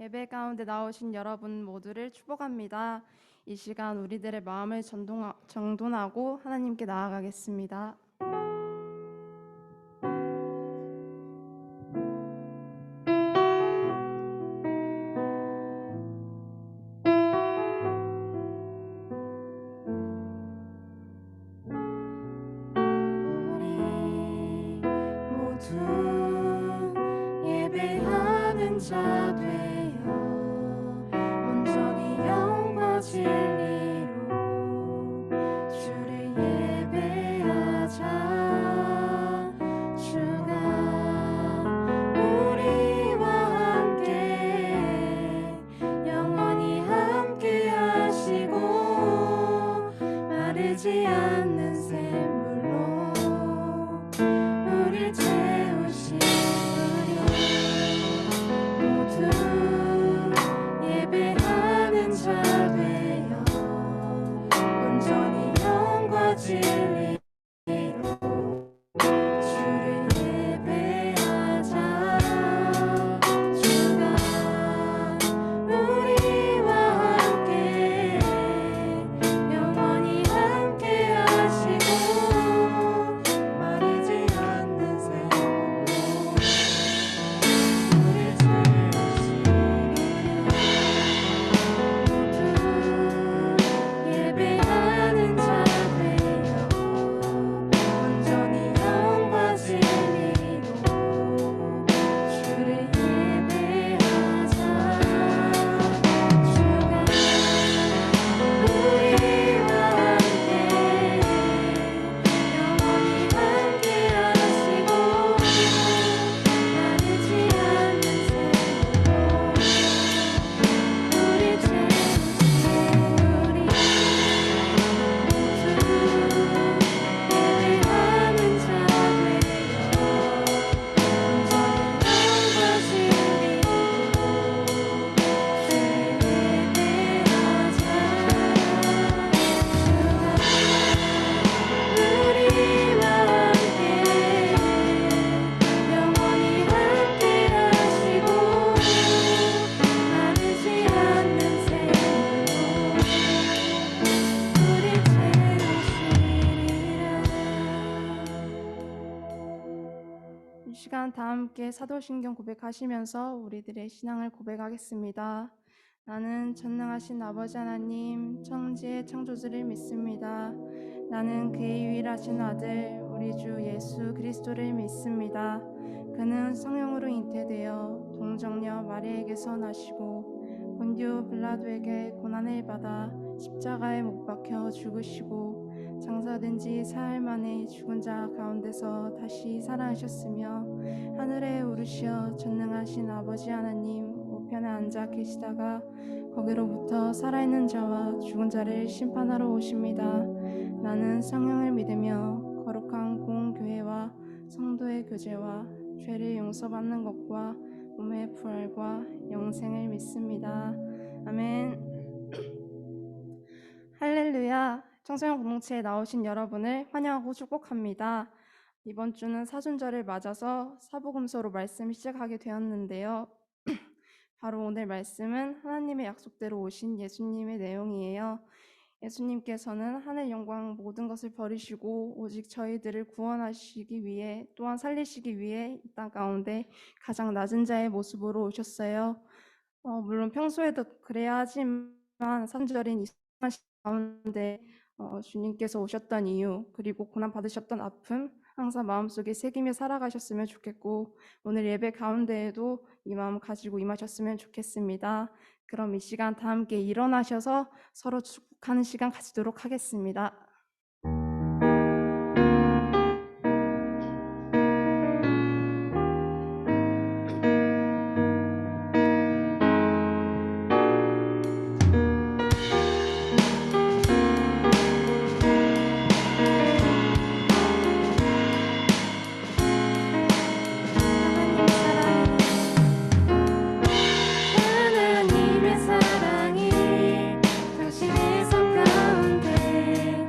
예배 가운데 나오신 여러분 모두를 축복합니다. 이 시간 우리들의 마음을 정돈하고 하나님께 나아가겠습니다. 우리 모두 예배하는 자 되어 온전히 영과 진리로 주를 예배하자. 주가 우리와 함께 영원히 함께 하시고 마르지 않는 샘물로 우릴 채우시리라. 모두 예배하는 자 되어 온전히 영과 진리로 주를 예배하자. 주가 우리와 함께 영원히 함께 하시고 마르지 않는 샘물로 우릴 채우시리라. 모두 예배하는 자 되어 온전히 영과 진리로 주를 예배하자. 주가 우리와 함께 영원히 함께 하시고 마르지 않는 샘물로 우릴 채우시리라. 예배하는 자 되어 온전히 영과 진리로 주를 예배하자. 주가 우리와 함께 영원히 함께 하시고 마르지 않는 샘물로 우릴 채우시리라. 이 시간 다 함께 사도신경 고백하시면서 우리들의 신앙을 고백하겠습니다. 나는 전능하신 아버지 하나님 천지의 창조주를 믿습니다. 나는 그의 유일하신 아들 우리 주 예수 그리스도를 믿습니다. 그는 성령으로 잉태되어 동정녀 마리아에게서 나시고 본디오 빌라도에게 고난을 받아 십자가에 못 박혀 죽으시고 장사된 지 사흘 만에 죽은 자 가운데서 다시 살아나셨으며 하늘에 오르시어 전능하신 아버지 하나님 우편에 앉아 계시다가 거기로부터 살아있는 자와 죽은 자를 심판하러 오십니다. 나는 성령을 믿으며 거룩한 공교회와 성도의 교제와 죄를 용서받는 것과 몸의 부활과 영생을 믿습니다. 아멘. 할렐루야. 청소년 공동체에 나오신 여러분을 환영하고 축복합니다. 이번 주는 사순절을 맞아서 사복음서로 말씀을 시작하게 되었는데요. 바로 오늘 말씀은 하나님의 약속대로 오신 예수님의 내용이에요. 예수님께서는 하늘 영광 모든 것을 버리시고 오직 저희들을 구원하시기 위해 또한 살리시기 위해 이 땅 가운데 가장 낮은 자의 모습으로 오셨어요. 물론 평소에도 그래야 하지만 사순절인 이 시간 가운데 주님께서 오셨던 이유 그리고 고난 받으셨던 아픔 항상 마음속에 새기며 살아가셨으면 좋겠고 오늘 예배 가운데에도 이 마음 가지고 임하셨으면 좋겠습니다. 그럼 이 시간 다 함께 일어나셔서 서로 축복하는 시간 가지도록 하겠습니다. 하나님의 사랑이 당신의 삶 가운데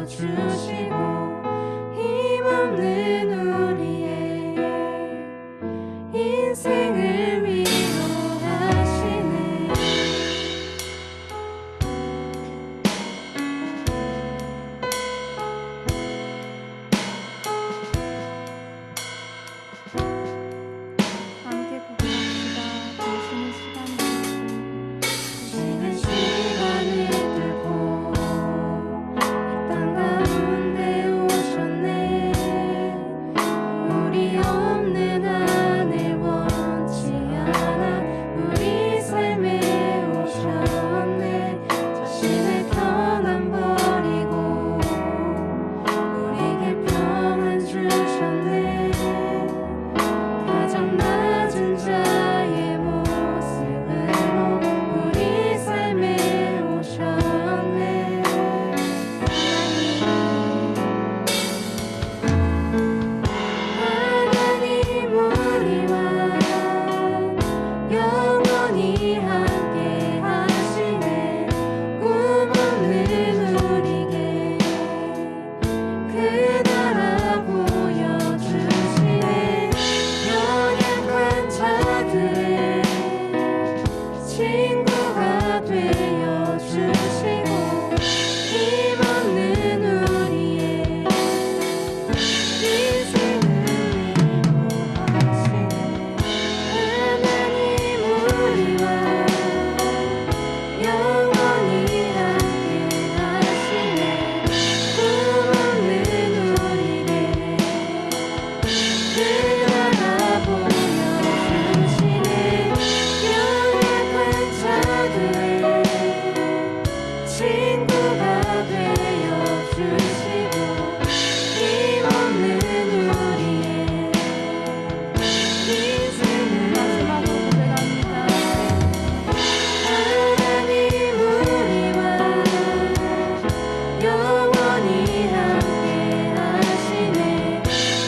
주시고 힘없는 우리의 인생을 위로하시네. 함께 고백합시다. 당신의 시간을 뚫고 이 땅 가운데 오셨네. 우리 없는 하늘 원치 않아 우리 삶에 오셨네. 자신의 평안 버리고 우리에게 평안 주셨네. 가장 낮은 자의 모습으로 우리 삶에 오셨네. 하나님 우리와 영원히 함께 하시네. 꿈 없는 우리에게 그 나라 보여주시네. 연약한 자들의 친구가 되어 주시고 힘없는 우리의 인생을 위로하시네. 하나님 우리와 영원히 함께 하시네. 꿈 없는 우리에게 그 나라 보여주시네. 연약한 자들의 친구가 되어 주시고 힘없는 우리의 인생을 마지막으로 고백합니다. 하나님 우리와 영원히 함께 하시네.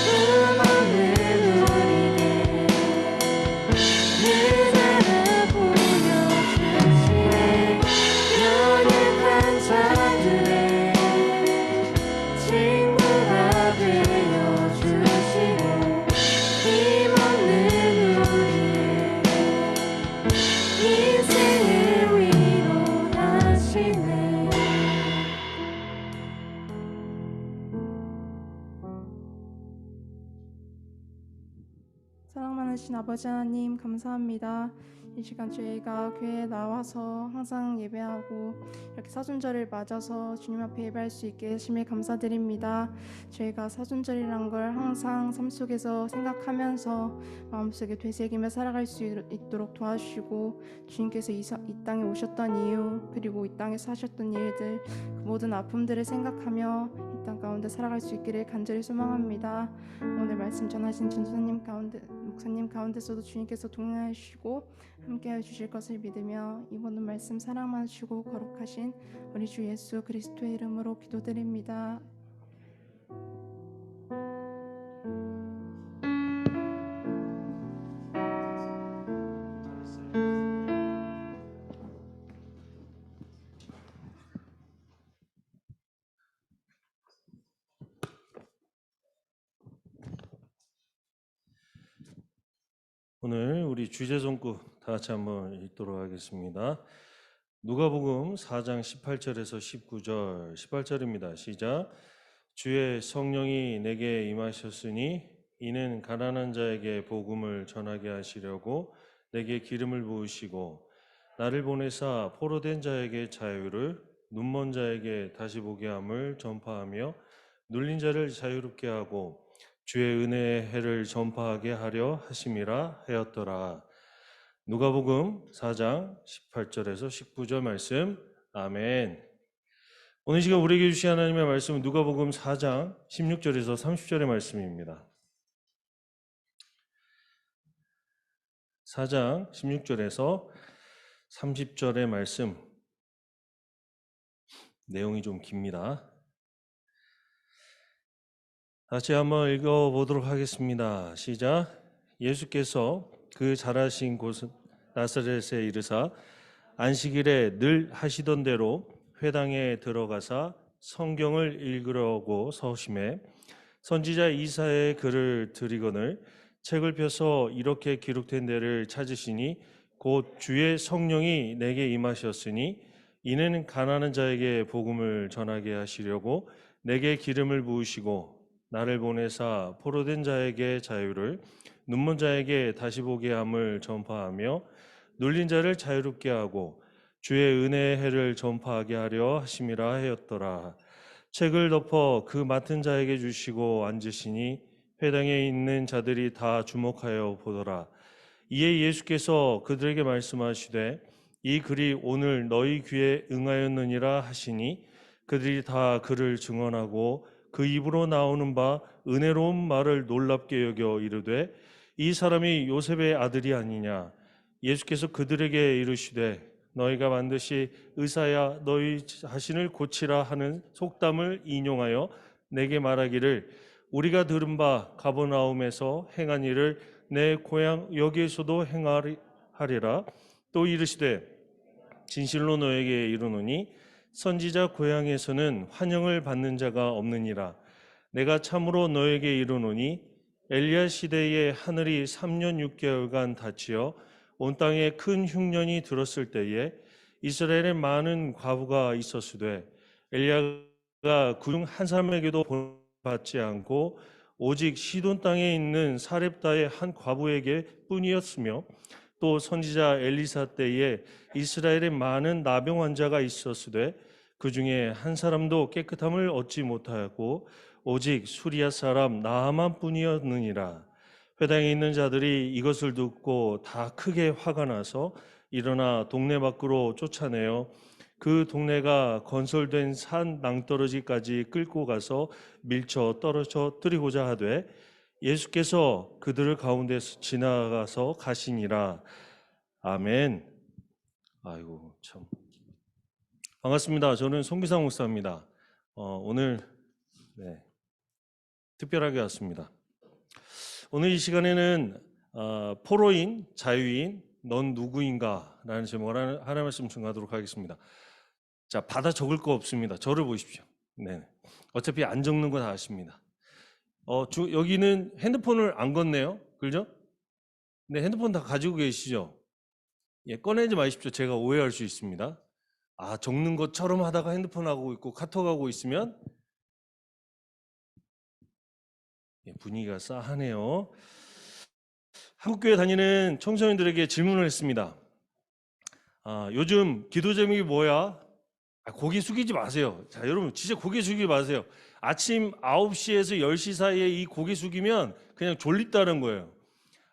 꿈 없는 우리에게 그 나라 보여주시네. 연약한 자들의 친구가 되어 주시고 힘없는 우리의 인생을 위로하시네. 사랑 많으신 아버지 하나님 감사합니다. 이 시간 저희가 교회에 나와서 항상 예배하고 이렇게 사순절을 맞아서 주님 앞에 예배할 수 있게 심히 감사드립니다. 저희가 사순절이란 걸 항상 삶 속에서 생각하면서 마음속에 되새기며 살아갈 수 있도록 도와주시고 주님께서 이 땅에 오셨던 이유 그리고 이 땅에서 하셨던 일들 그 모든 아픔들을 생각하며 이 땅 가운데 살아갈 수 있기를 간절히 소망합니다. 오늘 말씀 전하신 전도사님 가운데 목사님 가운데서도 주님께서 동행해 주시고 함께해 주실 것을 믿으며 이 모든 말씀 사랑만 주시고 거룩하신 우리 주 예수 그리스도의 이름으로 기도드립니다. 오늘 우리 주제 종구 다 같이 한번 읽도록 하겠습니다. 누가복음 4장 18절에서 19절 18절입니다. 시작. 주의 성령이 내게 임하셨으니 이는 가난한 자에게 복음을 전하게 하시려고 내게 기름을 부으시고 나를 보내사 포로된 자에게 자유를 눈먼 자에게 다시 보게 함을 전파하며 눌린 자를 자유롭게 하고 주의 은혜의 해를 전파하게 하려 하심이라 하였더라. 누가복음 4장 18절에서 19절 말씀. 아멘. 오늘 시간 우리에게 주신 하나님의 말씀은 누가복음 4장 16절에서 30절의 말씀입니다. 4장 16절에서 30절의 말씀. 내용이 좀 깁니다. 같이 한번 읽어보도록 하겠습니다. 시작. 예수께서 그 자라신 곳 나사렛에 이르사 안식일에 늘 하시던 대로 회당에 들어가사 성경을 읽으려고 서심해 선지자 이사야의 글을 들이거늘 책을 펴서 이렇게 기록된 데를 찾으시니 곧 주의 성령이 내게 임하셨으니 이는 가난한 자에게 복음을 전하게 하시려고 내게 기름을 부으시고 나를 보내사 포로된 자에게 자유를 눈먼 자에게 다시 보게 함을 전파하며 눌린 자를 자유롭게 하고 주의 은혜의 해를 전파하게 하려 하심이라 하였더라. 책을 덮어 그 맡은 자에게 주시고 앉으시니 회당에 있는 자들이 다 주목하여 보더라. 이에 예수께서 그들에게 말씀하시되 이 글이 오늘 너희 귀에 응하였느니라 하시니 그들이 다 그를 증언하고 그 입으로 나오는 바 은혜로운 말을 놀랍게 여겨 이르되 이 사람이 요셉의 아들이 아니냐. 예수께서 그들에게 이르시되 너희가 반드시 의사야 너희 자신을 고치라 하는 속담을 인용하여 내게 말하기를 우리가 들은 바 가버나움에서 행한 일을 내 고향 여기에서도 행하리라. 또 이르시되 진실로 너에게 이르노니 선지자 고향에서는 환영을 받는 자가 없느니라. 내가 참으로 너에게 이르노니 엘리야 시대에 하늘이 3년 6개월간 닫히어 온 땅에 큰 흉년이 들었을 때에 이스라엘에 많은 과부가 있었으되 엘리야가 그중 한 사람에게도 본받지 않고 오직 시돈 땅에 있는 사렙다의 한 과부에게 뿐이었으며 또 선지자 엘리사 때에 이스라엘에 많은 나병 환자가 있었으되 그 중에 한 사람도 깨끗함을 얻지 못하고 오직 수리아 사람 나아만 뿐이었느니라. 회당에 있는 자들이 이것을 듣고 다 크게 화가 나서 일어나 동네 밖으로 쫓아내어 그 동네가 건설된 산 낭떠러지까지 끌고 가서 밀쳐 떨어져뜨리고자 하되 예수께서 그들을 가운데서 지나가서 가시니라. 아멘. 아이고 참 반갑습니다. 저는 송기상 목사입니다. 오늘 특별하게 왔습니다. 오늘 이 시간에는 포로인, 자유인, 넌 누구인가? 라는 제목으로 하나님 말씀 증거하도록 하겠습니다. 자, 받아 적을 거 없습니다. 저를 보십시오. 네. 어차피 안 적는 거 다 아십니다. 여기는 핸드폰을 안 건네요. 그죠? 네, 핸드폰 다 가지고 계시죠? 예, 꺼내지 마십시오. 제가 오해할 수 있습니다. 적는 것처럼 하다가 핸드폰 하고 있고 카톡 하고 있으면 분위기가 싸하네요. 한국교회 다니는 청소년들에게 질문을 했습니다. 요즘 기도 제목이 뭐야? 고개 숙이지 마세요. 자, 여러분 진짜 고개 숙이지 마세요. 아침 9시에서 10시 사이에 이 고개 숙이면 그냥 졸립다는 거예요.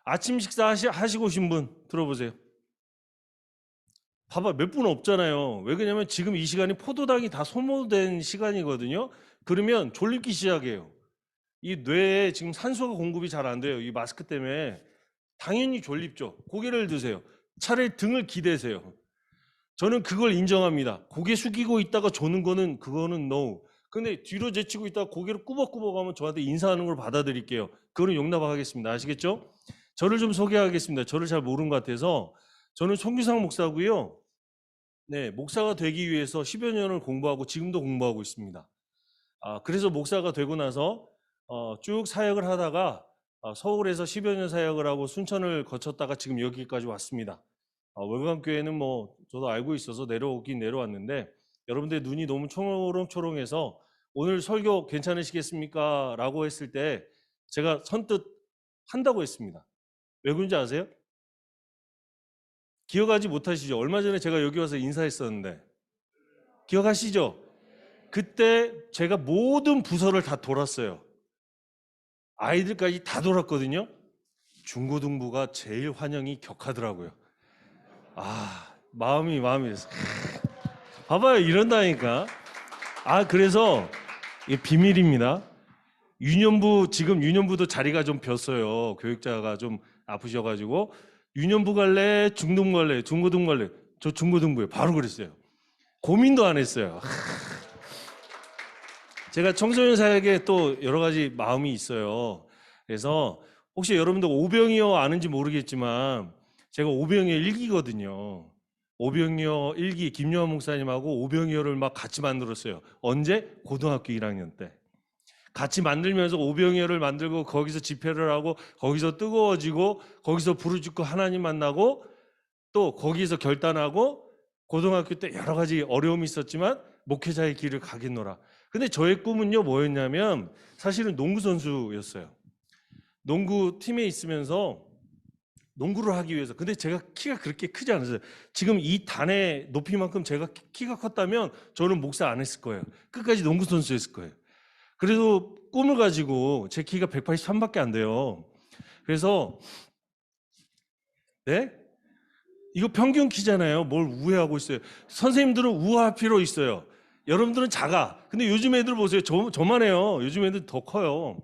아침 식사 하시고 오신 분 들어보세요. 봐봐, 몇 분 없잖아요. 왜 그러냐면 지금 이 시간이 포도당이 다 소모된 시간이거든요. 그러면 졸립기 시작해요. 이 뇌에 지금 산소가 공급이 잘 안 돼요. 이 마스크 때문에. 당연히 졸립죠. 고개를 드세요. 차라리 등을 기대세요. 저는 그걸 인정합니다. 고개 숙이고 있다가 조는 거는 그거는 no. 근데 뒤로 제치고 있다가 고개를 꾸벅꾸벅 하면 저한테 인사하는 걸 받아들일게요. 그거는 용납하겠습니다. 아시겠죠? 저를 좀 소개하겠습니다. 저를 잘 모르는 것 같아서. 저는 송기상 목사고요. 네, 목사가 되기 위해서 10여 년을 공부하고 지금도 공부하고 있습니다. 그래서 목사가 되고 나서 쭉 사역을 하다가 서울에서 10여 년 사역을 하고 순천을 거쳤다가 지금 여기까지 왔습니다. 월간교회는 뭐 저도 알고 있어서 내려오긴 내려왔는데 여러분들 눈이 너무 초롱초롱해서 오늘 설교 괜찮으시겠습니까? 라고 했을 때 제가 선뜻 한다고 했습니다. 왜 그런지 아세요? 기억하지 못하시죠? 얼마 전에 제가 여기 와서 인사했었는데 기억하시죠? 그때 제가 모든 부서를 다 돌았어요. 아이들까지 다 돌았거든요. 중고등부가 제일 환영이 격하더라고요. 마음이 봐봐요, 이런다니까. 그래서 이게 비밀입니다. 지금 유년부도 자리가 좀 비었어요. 교육자가 좀 아프셔가지고 유년부 갈래, 중등부 갈래, 중고등부 갈래. 저 중고등부에 바로 그랬어요. 고민도 안 했어요. 제가 청소년 사역에 또 여러 가지 마음이 있어요. 그래서 혹시 여러분들 오병이어 아는지 모르겠지만 제가 오병이어 1기거든요. 오병이어 1기 김요한 목사님하고 오병이어를 막 같이 만들었어요. 언제? 고등학교 1학년 때. 같이 만들면서 오병이어를 만들고 거기서 집회를 하고 거기서 뜨거워지고 거기서 부르짖고 하나님 만나고 또 거기서 결단하고 고등학교 때 여러 가지 어려움이 있었지만 목회자의 길을 가겠노라. 근데 저의 꿈은요 뭐였냐면 사실은 농구 선수였어요. 농구 팀에 있으면서 농구를 하기 위해서. 근데 제가 키가 그렇게 크지 않았어요. 지금 이 단의 높이만큼 제가 키가 컸다면 저는 목사 안 했을 거예요. 끝까지 농구 선수였을 거예요. 그래도 꿈을 가지고 제 키가 183밖에 안 돼요. 그래서 네? 이거 평균 키잖아요. 뭘 우회하고 있어요. 선생님들은 우아할 필요 있어요. 여러분들은 작아. 근데 요즘 애들 보세요. 저만 해요. 요즘 애들 더 커요.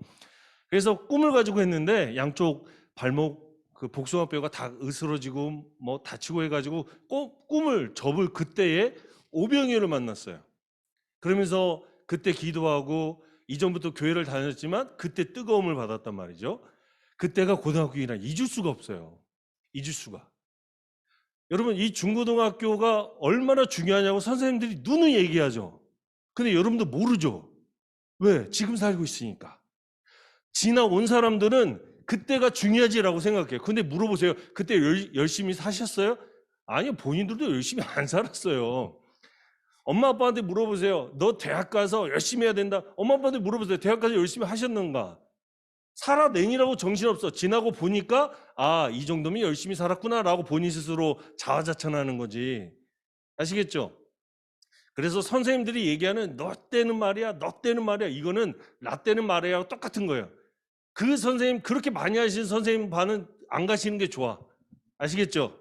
그래서 꿈을 가지고 했는데 양쪽 발목 그 복숭아뼈가 다 으스러지고 뭐 다치고 해가지고 꿈을 접을 그때에 오병이어를 만났어요. 그러면서 그때 기도하고 이전부터 교회를 다녔지만 그때 뜨거움을 받았단 말이죠. 그때가 고등학교 1학년. 잊을 수가 없어요. 잊을 수가. 여러분 이 중고등학교가 얼마나 중요하냐고 선생님들이 누누이 얘기하죠. 근데 여러분도 모르죠. 왜? 지금 살고 있으니까. 지나온 사람들은 그때가 중요하지라고 생각해요. 근데 물어보세요. 그때 열심히 사셨어요? 아니요. 본인들도 열심히 안 살았어요. 엄마 아빠한테 물어보세요. 너 대학 가서 열심히 해야 된다. 엄마 아빠한테 물어보세요. 대학 가서 열심히 하셨는가? 살아내니라고 정신없어. 지나고 보니까 아, 이 정도면 열심히 살았구나라고 본인 스스로 자화자찬하는 거지. 아시겠죠? 그래서 선생님들이 얘기하는 너 때는 말이야, 너 때는 말이야. 이거는 나 때는 말이야 똑같은 거예요. 그 선생님 그렇게 많이 하신 선생님 반은 안 가시는 게 좋아. 아시겠죠?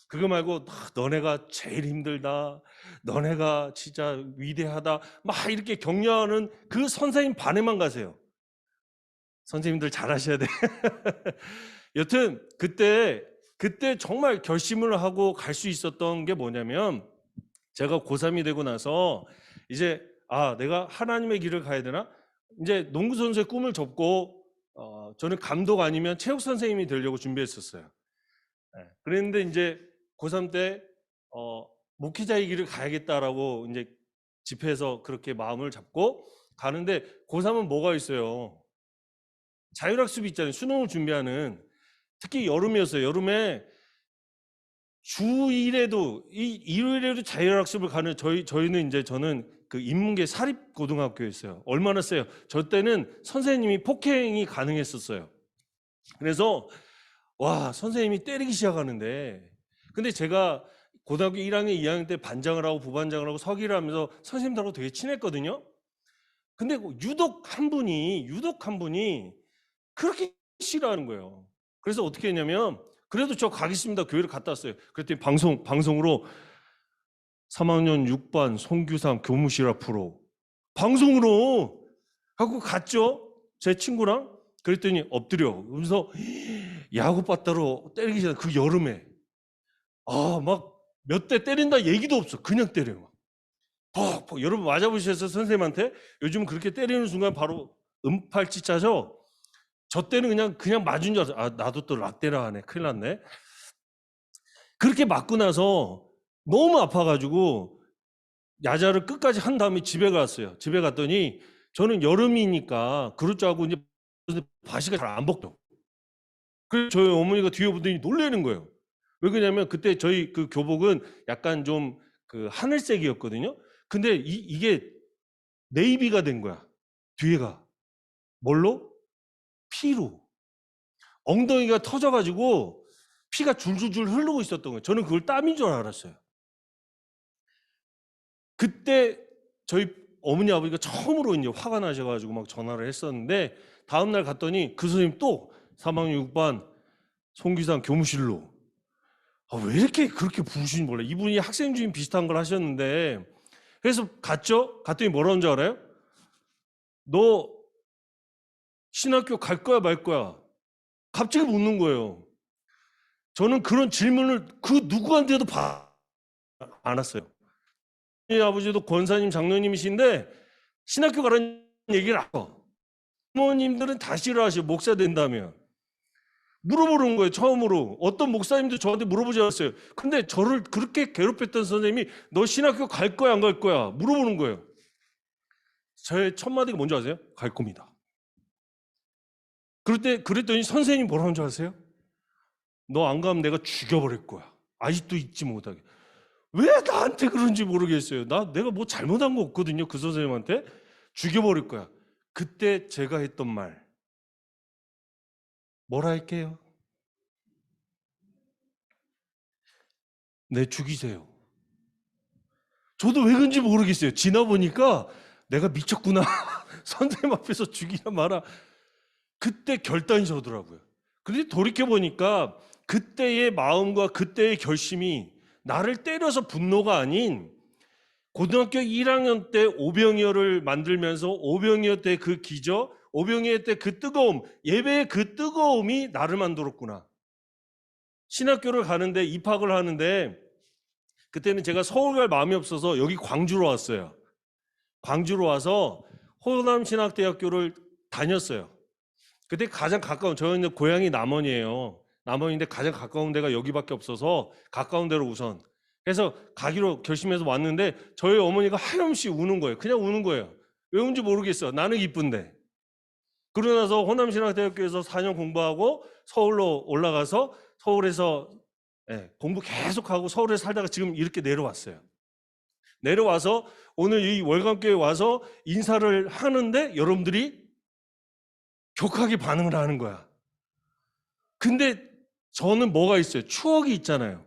그거 말고 너네가 제일 힘들다. 너네가 진짜 위대하다. 막 이렇게 격려하는 그 선생님 반에만 가세요. 선생님들 잘하셔야 돼. 여튼 그때 정말 결심을 하고 갈 수 있었던 게 뭐냐면 제가 고3이 되고 나서 이제 내가 하나님의 길을 가야 되나? 이제 농구 선수의 꿈을 접고 저는 감독 아니면 체육 선생님이 되려고 준비했었어요. 그랬는데 이제 고3 때 목회자의 길을 가야겠다라고 이제 집회에서 그렇게 마음을 잡고 가는데 고3은 뭐가 있어요? 자율학습이 있잖아요. 수능을 준비하는. 특히 여름이었어요. 여름에 주일에도 일요일에도 자율학습을 가는 저희는 이제 저는 그 인문계 사립 고등학교였어요. 얼마나 세요? 저 때는 선생님이 폭행이 가능했었어요. 그래서 와, 선생님이 때리기 시작하는데 근데 제가 고등학교 1학년, 2학년 때 반장을 하고 부반장을 하고 서기를 하면서 선생님들하고 되게 친했거든요. 근데 유독 한 분이 그렇게 싫어하는 거예요. 그래서 어떻게 했냐면 그래도 저 가겠습니다. 교회를 갔다 왔어요. 그랬더니 방송으로 3학년 6반 송규상 교무실 앞으로 방송으로 하고 갔죠. 제 친구랑. 그랬더니 엎드려. 그래서 야구 빠따로 때리기 시작. 그 여름에 막 몇 대 때린다 얘기도 없어. 그냥 때려요. 퍽퍽. 여러분 맞아보셨어요? 선생님한테? 요즘 그렇게 때리는 순간 바로 은팔찌 짜죠? 저 때는 그냥 맞은 줄 알았어요. 나도 또 락대라 하네. 큰일 났네. 그렇게 맞고 나서 너무 아파가지고 야자를 끝까지 한 다음에 집에 갔어요. 집에 갔더니 저는 여름이니까 그럴 줄 알고 이제 바지가 잘 안 벗겨. 그래서 저희 어머니가 뒤에 보더니 놀라는 거예요. 왜 그러냐면 그때 저희 그 교복은 약간 좀 그 하늘색이었거든요. 근데 이게 네이비가 된 거야. 뒤에가. 뭘로? 피로. 엉덩이가 터져가지고 피가 줄줄줄 흐르고 있었던 거예요. 저는 그걸 땀인 줄 알았어요. 그때 저희 어머니 아버지가 처음으로 이제 화가 나셔가지고 막 전화를 했었는데 다음날 갔더니 그 선생님 또 3학년 6반 송기상 교무실로 왜 이렇게 그렇게 부르시는지 몰라. 이분이 학생 주임 비슷한 걸 하셨는데 그래서 갔죠. 갔더니 뭐라는 줄 알아요? 너 신학교 갈 거야 말 거야? 갑자기 묻는 거예요. 저는 그런 질문을 그 누구한테도 안 왔어요. 아버지도 권사님 장로님이신데 신학교 가라는 얘기를 안 해요. 부모님들은 다 싫어하시고 목사 된다면. 물어보는 거예요. 처음으로. 어떤 목사님도 저한테 물어보지 않았어요. 근데 저를 그렇게 괴롭혔던 선생님이 너 신학교 갈 거야 안 갈 거야 물어보는 거예요. 저의 첫 마디가 뭔지 아세요? 갈 겁니다. 그랬더니 선생님이 뭐라는 줄 아세요? 너 안 가면 내가 죽여버릴 거야. 아직도 잊지 못하게. 왜 나한테 그런지 모르겠어요. 내가 뭐 잘못한 거 없거든요. 그 선생님한테. 죽여버릴 거야. 그때 제가 했던 말. 뭐라 할게요? 네, 죽이세요. 저도 왜 그런지 모르겠어요. 지나보니까 내가 미쳤구나. 선생님 앞에서 죽이나 마라. 그때 결단이 서더라고요. 근데 돌이켜보니까 그때의 마음과 그때의 결심이 나를 때려서 분노가 아닌 고등학교 1학년 때 오병이어를 만들면서 오병이어 때 그 기적, 오병이어 때 그 뜨거움, 예배의 그 뜨거움이 나를 만들었구나. 신학교를 가는데 입학을 하는데 그때는 제가 서울 갈 마음이 없어서 여기 광주로 왔어요. 광주로 와서 호남신학대학교를 다녔어요. 그때 가장 가까운, 저희는 고향이 남원이에요. 남원인데 가장 가까운 데가 여기밖에 없어서 가까운 데로 우선. 그래서 가기로 결심해서 왔는데 저희 어머니가 하염없이 우는 거예요. 그냥 우는 거예요. 왜 우는지 모르겠어. 나는 이쁜데. 그러고 나서 호남신학대학교에서 4년 공부하고 서울로 올라가서 서울에서 공부 계속하고 서울에 살다가 지금 이렇게 내려왔어요. 내려와서 오늘 이 월감교회 와서 인사를 하는데 여러분들이 격하게 반응을 하는 거야. 근데 저는 뭐가 있어요? 추억이 있잖아요.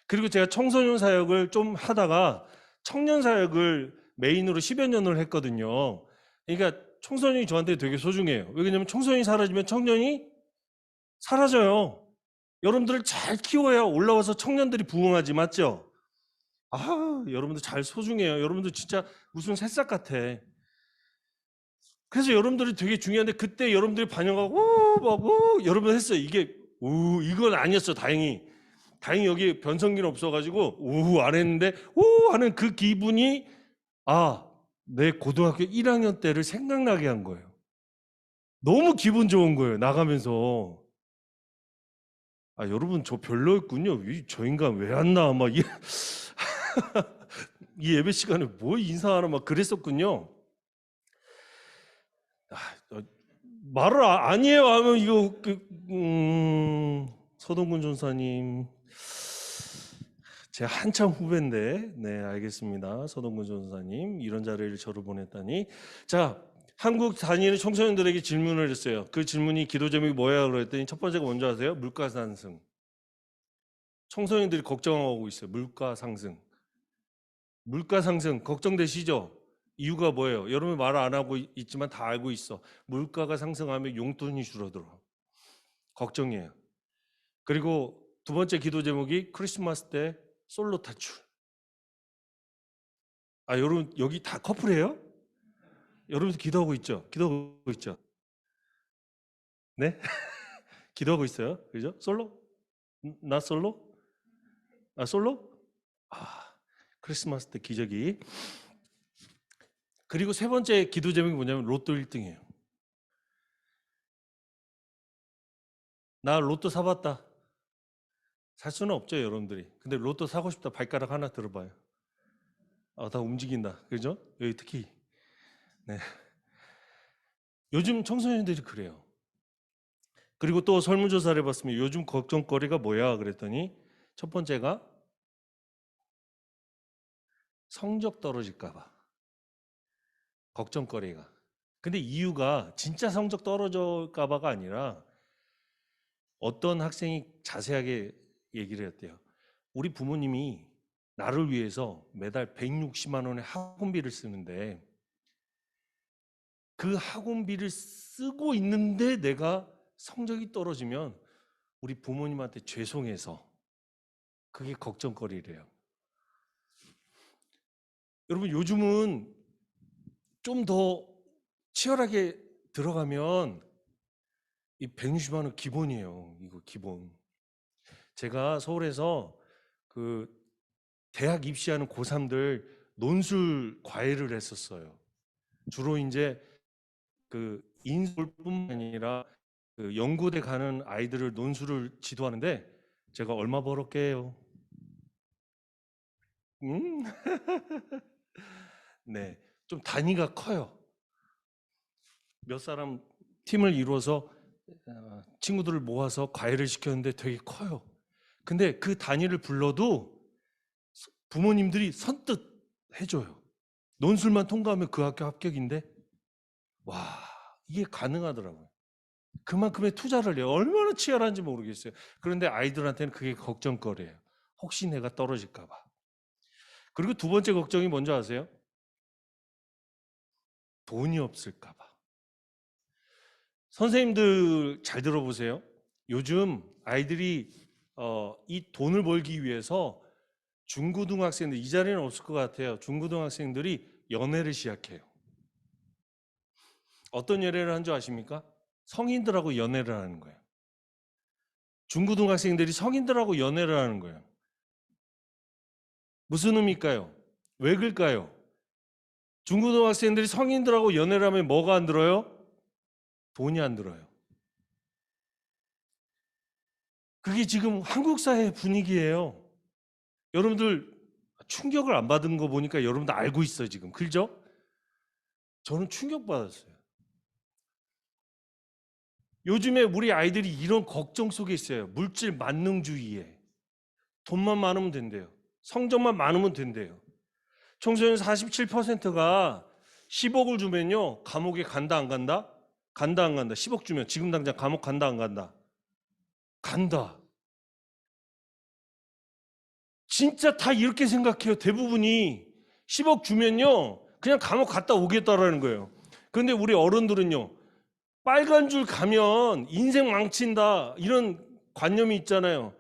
그리고 제가 청소년 사역을 좀 하다가 청년 사역을 메인으로 10여 년을 했거든요. 그러니까 청소년이 저한테 되게 소중해요. 왜냐면 청소년이 사라지면 청년이 사라져요. 여러분들을 잘 키워야 올라와서 청년들이 부흥하지, 맞죠? 여러분들 잘 소중해요. 여러분들 진짜 무슨 새싹 같아. 그래서 여러분들이 되게 중요한데 그때 여러분들이 반영하고 여러분 했어요. 이건 아니었어. 다행히 여기 변성기는 없어가지고 안 했는데 하는 그 기분이 내 고등학교 1학년 때를 생각나게 한 거예요. 너무 기분 좋은 거예요. 나가면서 여러분 저 별로였군요. 저 인간 왜 안 나와? 이 예배 시간에 뭐 인사하나 막 그랬었군요. 말을 아니에요 하면 이거 서동근 전사님 제가 한참 후배인데 네 알겠습니다. 서동근 전사님 이런 자리를 저를 보냈다니. 자, 한국 다니는 청소년들에게 질문을 했어요. 그 질문이 기도 제목이 뭐야 그랬더니 첫 번째가 뭔지 아세요? 물가 상승. 청소년들이 걱정하고 있어요. 물가 상승 걱정되시죠? 이유가 뭐예요? 여러분 말 안 하고 있지만 다 알고 있어. 물가가 상승하면 용돈이 줄어들어. 걱정이에요. 그리고 두 번째 기도 제목이 크리스마스 때 솔로 탈출. 여러분 여기 다 커플이에요? 여러분도 기도하고 있죠? 네? 기도하고 있어요. 그죠? 솔로? 나 솔로? 솔로? 크리스마스 때 기저귀. 그리고 세 번째 기도 제목이 뭐냐면 로또 1등이에요. 나 로또 사봤다. 살 수는 없죠, 여러분들이. 근데 로또 사고 싶다. 발가락 하나 들어봐요. 다 움직인다. 그죠? 여기 특히. 네. 요즘 청소년들이 그래요. 그리고 또 설문조사를 해봤습니다. 요즘 걱정거리가 뭐야? 그랬더니 첫 번째가 성적 떨어질까봐. 걱정거리가. 근데 이유가 진짜 성적 떨어질까봐가 아니라 어떤 학생이 자세하게 얘기를 했대요. 우리 부모님이 나를 위해서 매달 160만 원의 학원비를 쓰는데 그 학원비를 쓰고 있는데 내가 성적이 떨어지면 우리 부모님한테 죄송해서 그게 걱정거리래요. 여러분 요즘은 좀 더 치열하게 들어가면 이 160만 원 기본이에요. 이거 기본. 제가 서울에서 그 대학 입시하는 고3들 논술 과외를 했었어요. 주로 이제 그 인솔뿐만 아니라 그 연구대 가는 아이들을 논술을 지도하는데 제가 얼마 벌었게요? 음? 네, 좀 단위가 커요. 몇 사람 팀을 이루어서 친구들을 모아서 과외를 시켰는데 되게 커요. 근데 그 단위를 불러도 부모님들이 선뜻 해줘요. 논술만 통과하면 그 학교 합격인데, 와, 이게 가능하더라고요. 그만큼의 투자를 해요. 얼마나 치열한지 모르겠어요. 그런데 아이들한테는 그게 걱정거리예요. 혹시 내가 떨어질까 봐. 그리고 두 번째 걱정이 뭔지 아세요? 돈이 없을까 봐. 선생님들 잘 들어보세요. 요즘 아이들이 이 돈을 벌기 위해서 중고등학생들, 이 자리는 없을 것 같아요. 중고등학생들이 연애를 시작해요. 어떤 연애를 한 줄 아십니까? 성인들하고 연애를 하는 거예요. 중고등학생들이 성인들하고 연애를 하는 거예요. 무슨 의미일까요? 왜 그럴까요? 중고등학생들이 성인들하고 연애를 하면 뭐가 안 들어요? 돈이 안 들어요. 그게 지금 한국 사회의 분위기예요. 여러분들 충격을 안 받은 거 보니까 여러분들 알고 있어요, 지금. 그죠? 저는 충격받았어요. 요즘에 우리 아이들이 이런 걱정 속에 있어요. 물질 만능주의에. 돈만 많으면 된대요. 성적만 많으면 된대요. 청소년 47%가 10억을 주면요, 감옥에 간다 안 간다? 간다 안 간다? 10억 주면 지금 당장 감옥 간다 안 간다? 간다. 진짜 다 이렇게 생각해요. 대부분이 10억 주면요, 그냥 감옥 갔다 오겠다라는 거예요. 그런데 우리 어른들은요, 빨간 줄 가면 인생 망친다, 이런 관념이 있잖아요.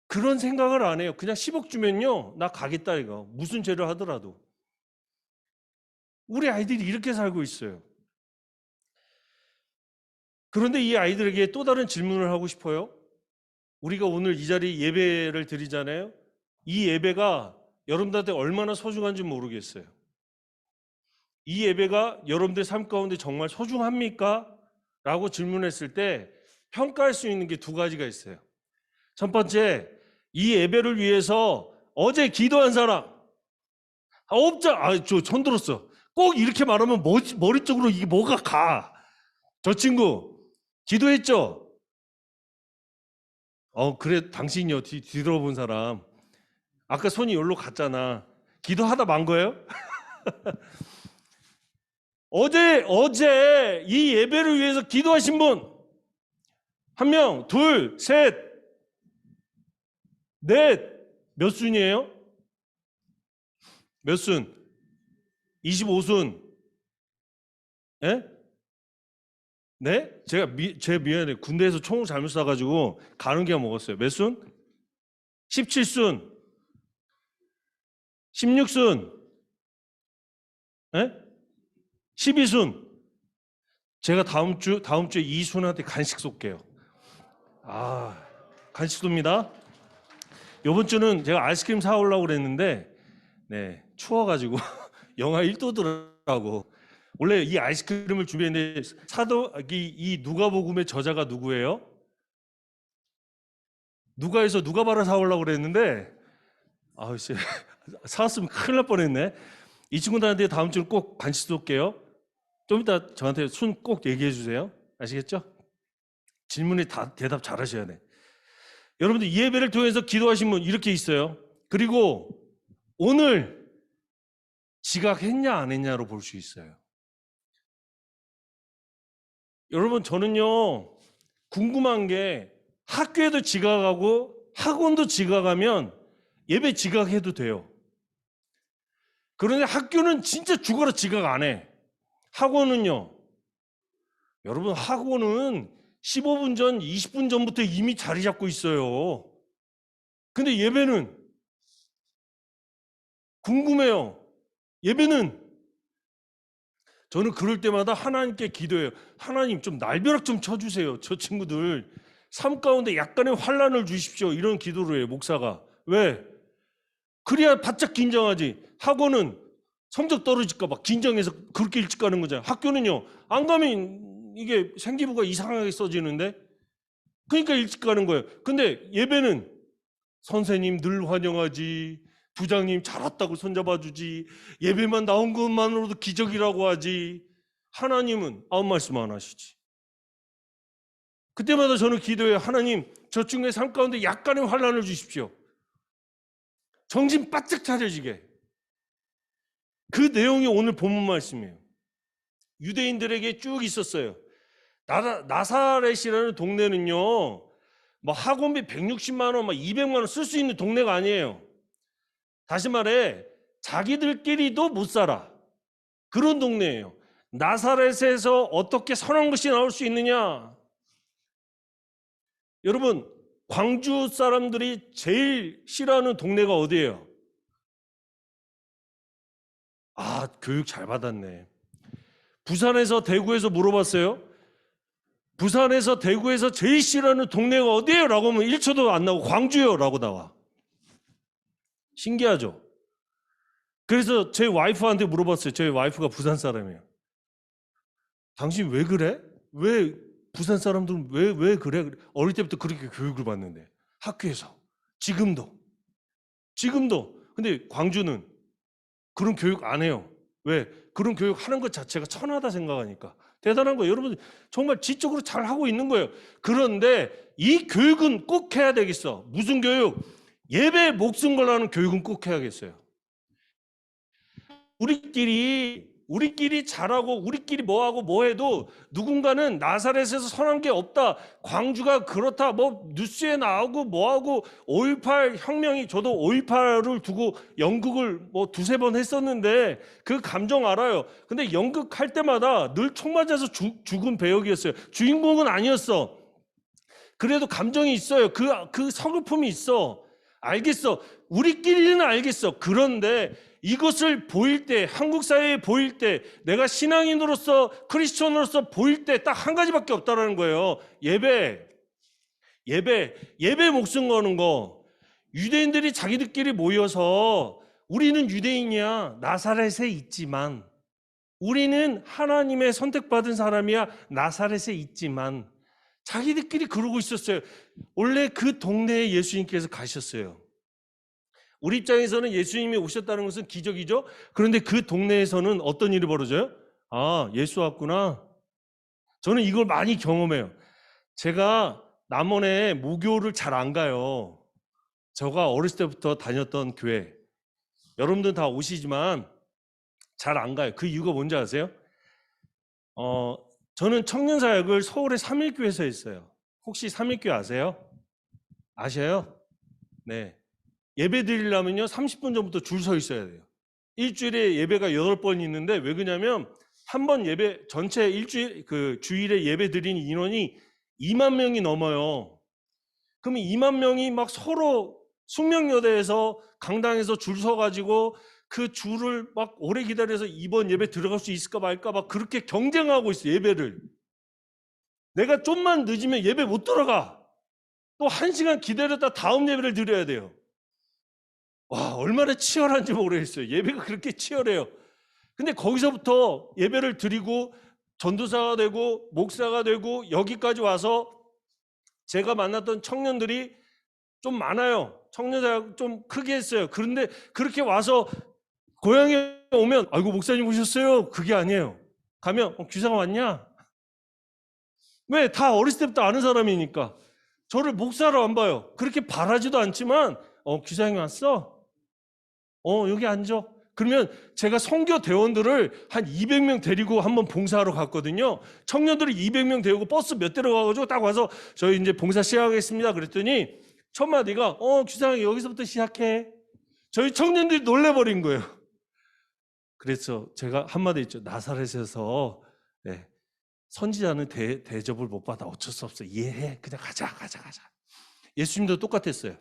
그런 생각을 안 해요. 그냥 10억 주면요, 나 가겠다 이거. 무슨 죄를 하더라도. 우리 아이들이 이렇게 살고 있어요. 그런데 이 아이들에게 또 다른 질문을 하고 싶어요. 우리가 오늘 이 자리에 예배를 드리잖아요. 이 예배가 여러분들한테 얼마나 소중한지 모르겠어요. 이 예배가 여러분들 삶 가운데 정말 소중합니까? 라고 질문했을 때 평가할 수 있는 게 두 가지가 있어요. 첫 번째, 이 예배를 위해서 어제 기도한 사람. 저 손 들었어. 꼭 이렇게 말하면 머리 쪽으로 이게 뭐가 가. 저 친구, 기도했죠? 그래, 당신이요. 뒤돌아본 사람. 아까 손이 여기로 갔잖아. 기도하다 만 거예요? 어제 이 예배를 위해서 기도하신 분, 한 명, 둘, 셋, 넷, 몇 순이에요? 몇 순? 25순. 예? 네? 제 미안해. 군대에서 총을 잘못 쏴가지고 가는 게 먹었어요. 몇 순? 17순. 16순. 예? 12순. 제가 다음 주에 이순한테 간식 쏠게요. 간식 쏩니다. 이번 주는 제가 아이스크림 사오려고 그랬는데, 네, 추워가지고 영하 1도더라고. 원래 이 아이스크림을 준비했는데 이 누가복음의 저자가 누구예요? 누가에서 누가바를 사오려고 그랬는데, 씨, 사왔으면 큰일 날 뻔했네. 이 친구들한테 다음 주는 꼭 간식 쏠게요. 좀 이따 저한테 순 꼭 얘기해 주세요. 아시겠죠? 질문에 다 대답 잘 하셔야 돼. 여러분들 이 예배를 통해서 기도하신 분 이렇게 있어요. 그리고 오늘 지각했냐 안 했냐로 볼 수 있어요. 여러분, 저는요, 궁금한 게 학교에도 지각하고 학원도 지각하면 예배 지각해도 돼요. 그런데 학교는 진짜 죽어라 지각 안 해. 학원은요, 여러분, 학원은 15분 전, 20분 전부터 이미 자리 잡고 있어요. 근데 예배는 궁금해요. 예배는 저는 그럴 때마다 하나님께 기도해요. 하나님 좀 날벼락 좀 쳐주세요. 저 친구들 삶 가운데 약간의 환란을 주십시오. 이런 기도를 해요, 목사가. 왜? 그래야 바짝 긴장하지. 학원은 성적 떨어질까 봐 긴장해서 그렇게 일찍 가는 거잖아요. 학교는요, 안 가면 이게 생기부가 이상하게 써지는데? 그러니까 일찍 가는 거예요. 근데 예배는 선생님 늘 환영하지, 부장님 잘 왔다고 손잡아 주지, 예배만 나온 것만으로도 기적이라고 하지, 하나님은 아무 말씀 안 하시지. 그때마다 저는 기도해요. 하나님, 저 중에 삶 가운데 약간의 환난을 주십시오. 정신 바짝 차려지게. 그 내용이 오늘 본문 말씀이에요. 유대인들에게 쭉 있었어요. 나사렛이라는 동네는요, 뭐 학원비 160만 원, 막 200만 원 쓸 수 있는 동네가 아니에요. 다시 말해, 자기들끼리도 못 살아. 그런 동네예요. 나사렛에서 어떻게 선한 것이 나올 수 있느냐? 여러분, 광주 사람들이 제일 싫어하는 동네가 어디예요? 아, 교육 잘 받았네. 부산에서 대구에서 물어봤어요. 부산에서 대구에서 제일 싫어하는 동네가 어디예요? 라고 하면 1초도 안 나오고 광주요 라고 나와. 신기하죠? 그래서 제 와이프한테 물어봤어요. 저희 와이프가 부산 사람이에요. 당신 왜 그래? 왜 부산 사람들은 왜 그래? 어릴 때부터 그렇게 교육을 받는데 학교에서 지금도 근데 광주는 그런 교육 안 해요. 왜? 그런 교육 하는 것 자체가 천하다 생각하니까. 대단한 거예요. 여러분 정말 지적으로 잘 하고 있는 거예요. 그런데 이 교육은 꼭 해야 되겠어. 무슨 교육? 예배에 목숨 걸라는 교육은 꼭 해야겠어요. 우리끼리 잘하고 우리끼리 뭐하고 뭐해도 누군가는 나사렛에서 선한 게 없다, 광주가 그렇다, 뭐 뉴스에 나오고 뭐하고 5.18 혁명이, 저도 5.18을 두고 연극을 뭐 두세 번 했었는데 그 감정 알아요. 근데 연극할 때마다 늘 총 맞아서 죽은 배역이었어요. 주인공은 아니었어. 그래도 감정이 있어요. 그 서글픔이 있어. 알겠어. 우리끼리는 알겠어. 그런데 이것을 보일 때, 한국 사회에 보일 때, 내가 신앙인으로서, 크리스천으로서 보일 때 딱 한 가지밖에 없다는 거예요. 예배 목숨 거는 거. 유대인들이 자기들끼리 모여서 우리는 유대인이야. 나사렛에 있지만, 우리는 하나님의 선택받은 사람이야. 나사렛에 있지만, 자기들끼리 그러고 있었어요. 원래 그 동네에 예수님께서 가셨어요. 우리 입장에서는 예수님이 오셨다는 것은 기적이죠. 그런데 그 동네에서는 어떤 일이 벌어져요? 아, 예수 왔구나. 저는 이걸 많이 경험해요. 제가 남원에 무교를 잘 안 가요. 제가 어렸을 때부터 다녔던 교회. 여러분들 다 오시지만 잘 안 가요. 그 이유가 뭔지 아세요? 저는 청년사역을 서울의 삼일교회에서 했어요. 혹시 삼일교회 아세요? 아셔요? 네. 예배 드리려면요 30분 전부터 줄 서 있어야 돼요. 일주일에 예배가 8번 있는데 왜 그러냐면 한 번 예배 전체 일주일 주일에 예배 드리는 인원이 2만 명이 넘어요. 그러면 2만 명이 막 서로 숙명여대에서 강당에서 줄 서 가지고 그 줄을 막 오래 기다려서 이번 예배 들어갈 수 있을까 말까 막 그렇게 경쟁하고 있어요. 예배를. 내가 좀만 늦으면 예배 못 들어가. 또 1시간 기다렸다 다음 예배를 드려야 돼요. 와, 얼마나 치열한지 모르겠어요. 예배가 그렇게 치열해요. 근데 거기서부터 예배를 드리고 전도사가 되고 목사가 되고 여기까지 와서 제가 만났던 청년들이 좀 많아요. 청년사역 좀 크게 했어요. 그런데 그렇게 와서 고향에 오면 아이고 목사님 오셨어요? 그게 아니에요. 가면 규상아 왔냐? 왜? 다 어렸을 때부터 아는 사람이니까. 저를 목사로 안 봐요. 그렇게 바라지도 않지만 규상이 왔어? 여기 앉아. 그러면 제가 선교 대원들을 한 200명 데리고 한번 봉사하러 갔거든요. 청년들이 200명 데리고 버스 몇 대로 가가지고 딱 와서 저희 이제 봉사 시작하겠습니다. 그랬더니 첫 마디가 규상이 여기서부터 시작해. 저희 청년들이 놀래버린 거예요. 그래서 제가 한마디 했죠. 나사렛에서 선지자는 대접을 못 받아. 어쩔 수 없어. 이해해. 그냥 가자. 예수님도 똑같았어요.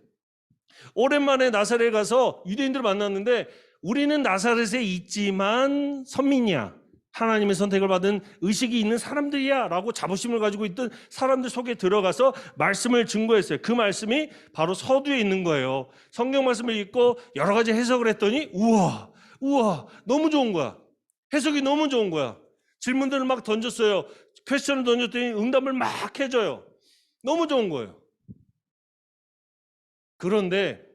오랜만에 나사렛에 가서 유대인들을 만났는데 우리는 나사렛에 있지만 선민이야. 하나님의 선택을 받은 의식이 있는 사람들이야 라고 자부심을 가지고 있던 사람들 속에 들어가서 말씀을 증거했어요. 그 말씀이 바로 서두에 있는 거예요. 성경 말씀을 읽고 여러 가지 해석을 했더니 우와 너무 좋은 거야. 해석이 너무 좋은 거야. 질문들을 막 던졌어요. 퀘스천을 던졌더니 응답을 막 해줘요. 너무 좋은 거예요. 그런데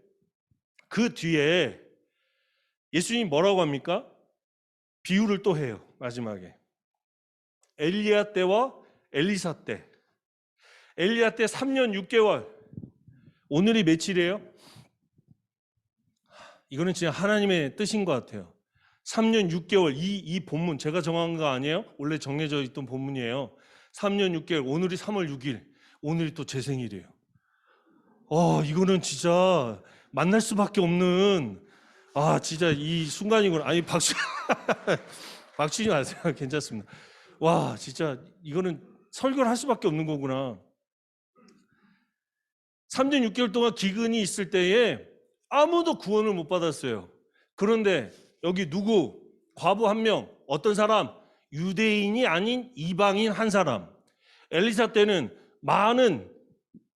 그 뒤에 예수님이 뭐라고 합니까? 비유를 또 해요. 마지막에 엘리야 때와 엘리사 때. 엘리야 때 3년 6개월. 오늘이 며칠이에요? 이거는 진짜 하나님의 뜻인 것 같아요. 3년 6개월. 이 본문 제가 정한 거 아니에요? 원래 정해져 있던 본문이에요. 3년 6개월. 오늘이 3월 6일. 오늘이 또 제 생일이에요. 이거는 진짜 만날 수밖에 없는, 진짜 이 순간이구나. 아니, 박수 박치지 마세요. 괜찮습니다. 와, 진짜 이거는 설교를 할 수밖에 없는 거구나. 3년 6개월 동안 기근이 있을 때에 아무도 구원을 못 받았어요. 그런데 여기 누구? 과부 한 명. 어떤 사람? 유대인이 아닌 이방인 한 사람. 엘리사 때는 많은,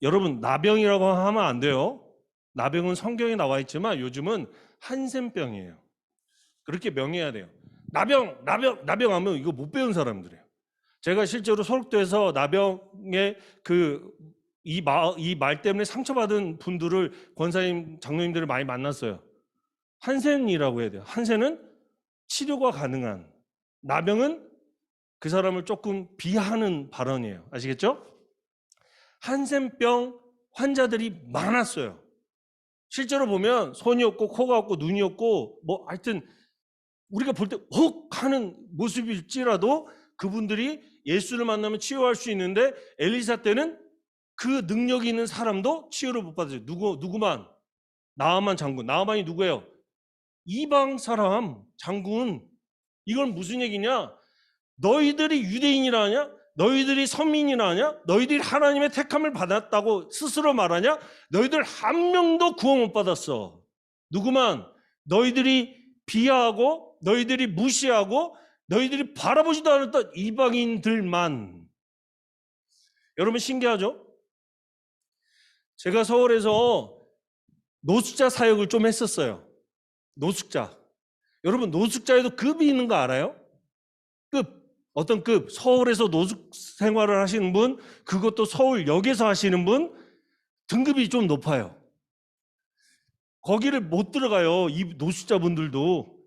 여러분 나병이라고 하면 안 돼요. 나병은 성경에 나와 있지만 요즘은 한센병이에요. 그렇게 명해야 돼요. 나병 하면 이거 못 배운 사람들이에요. 제가 실제로 소록도에서 나병의 이 말 때문에 상처받은 분들을, 권사님, 장로님들을 많이 만났어요. 한센이라고 해야 돼요. 한센은 치료가 가능한, 나병은 그 사람을 조금 비하하는 발언이에요. 아시겠죠? 한센병 환자들이 많았어요. 실제로 보면 손이 없고 코가 없고 눈이 없고 뭐 하여튼 우리가 볼 때 헉 하는 모습일지라도 그분들이 예수를 만나면 치유할 수 있는데 엘리사 때는 그 능력이 있는 사람도 치유를 못 받았어요. 누구만? 나아만 장군. 나아만이 누구예요? 이방 사람 장군. 이건 무슨 얘기냐? 너희들이 유대인이라 하냐? 너희들이 선민이라 하냐? 너희들이 하나님의 택함을 받았다고 스스로 말하냐? 너희들 한 명도 구원 못 받았어. 누구만? 너희들이 비하하고 너희들이 무시하고 너희들이 바라보지도 않았던 이방인들만. 여러분 신기하죠? 제가 서울에서 노숙자 사역을 좀 했었어요. 노숙자. 여러분 노숙자에도 급이 있는 거 알아요? 급. 어떤 급? 서울에서 노숙 생활을 하시는 분, 그것도 서울역에서 하시는 분, 등급이 좀 높아요. 거기를 못 들어가요. 이 노숙자분들도.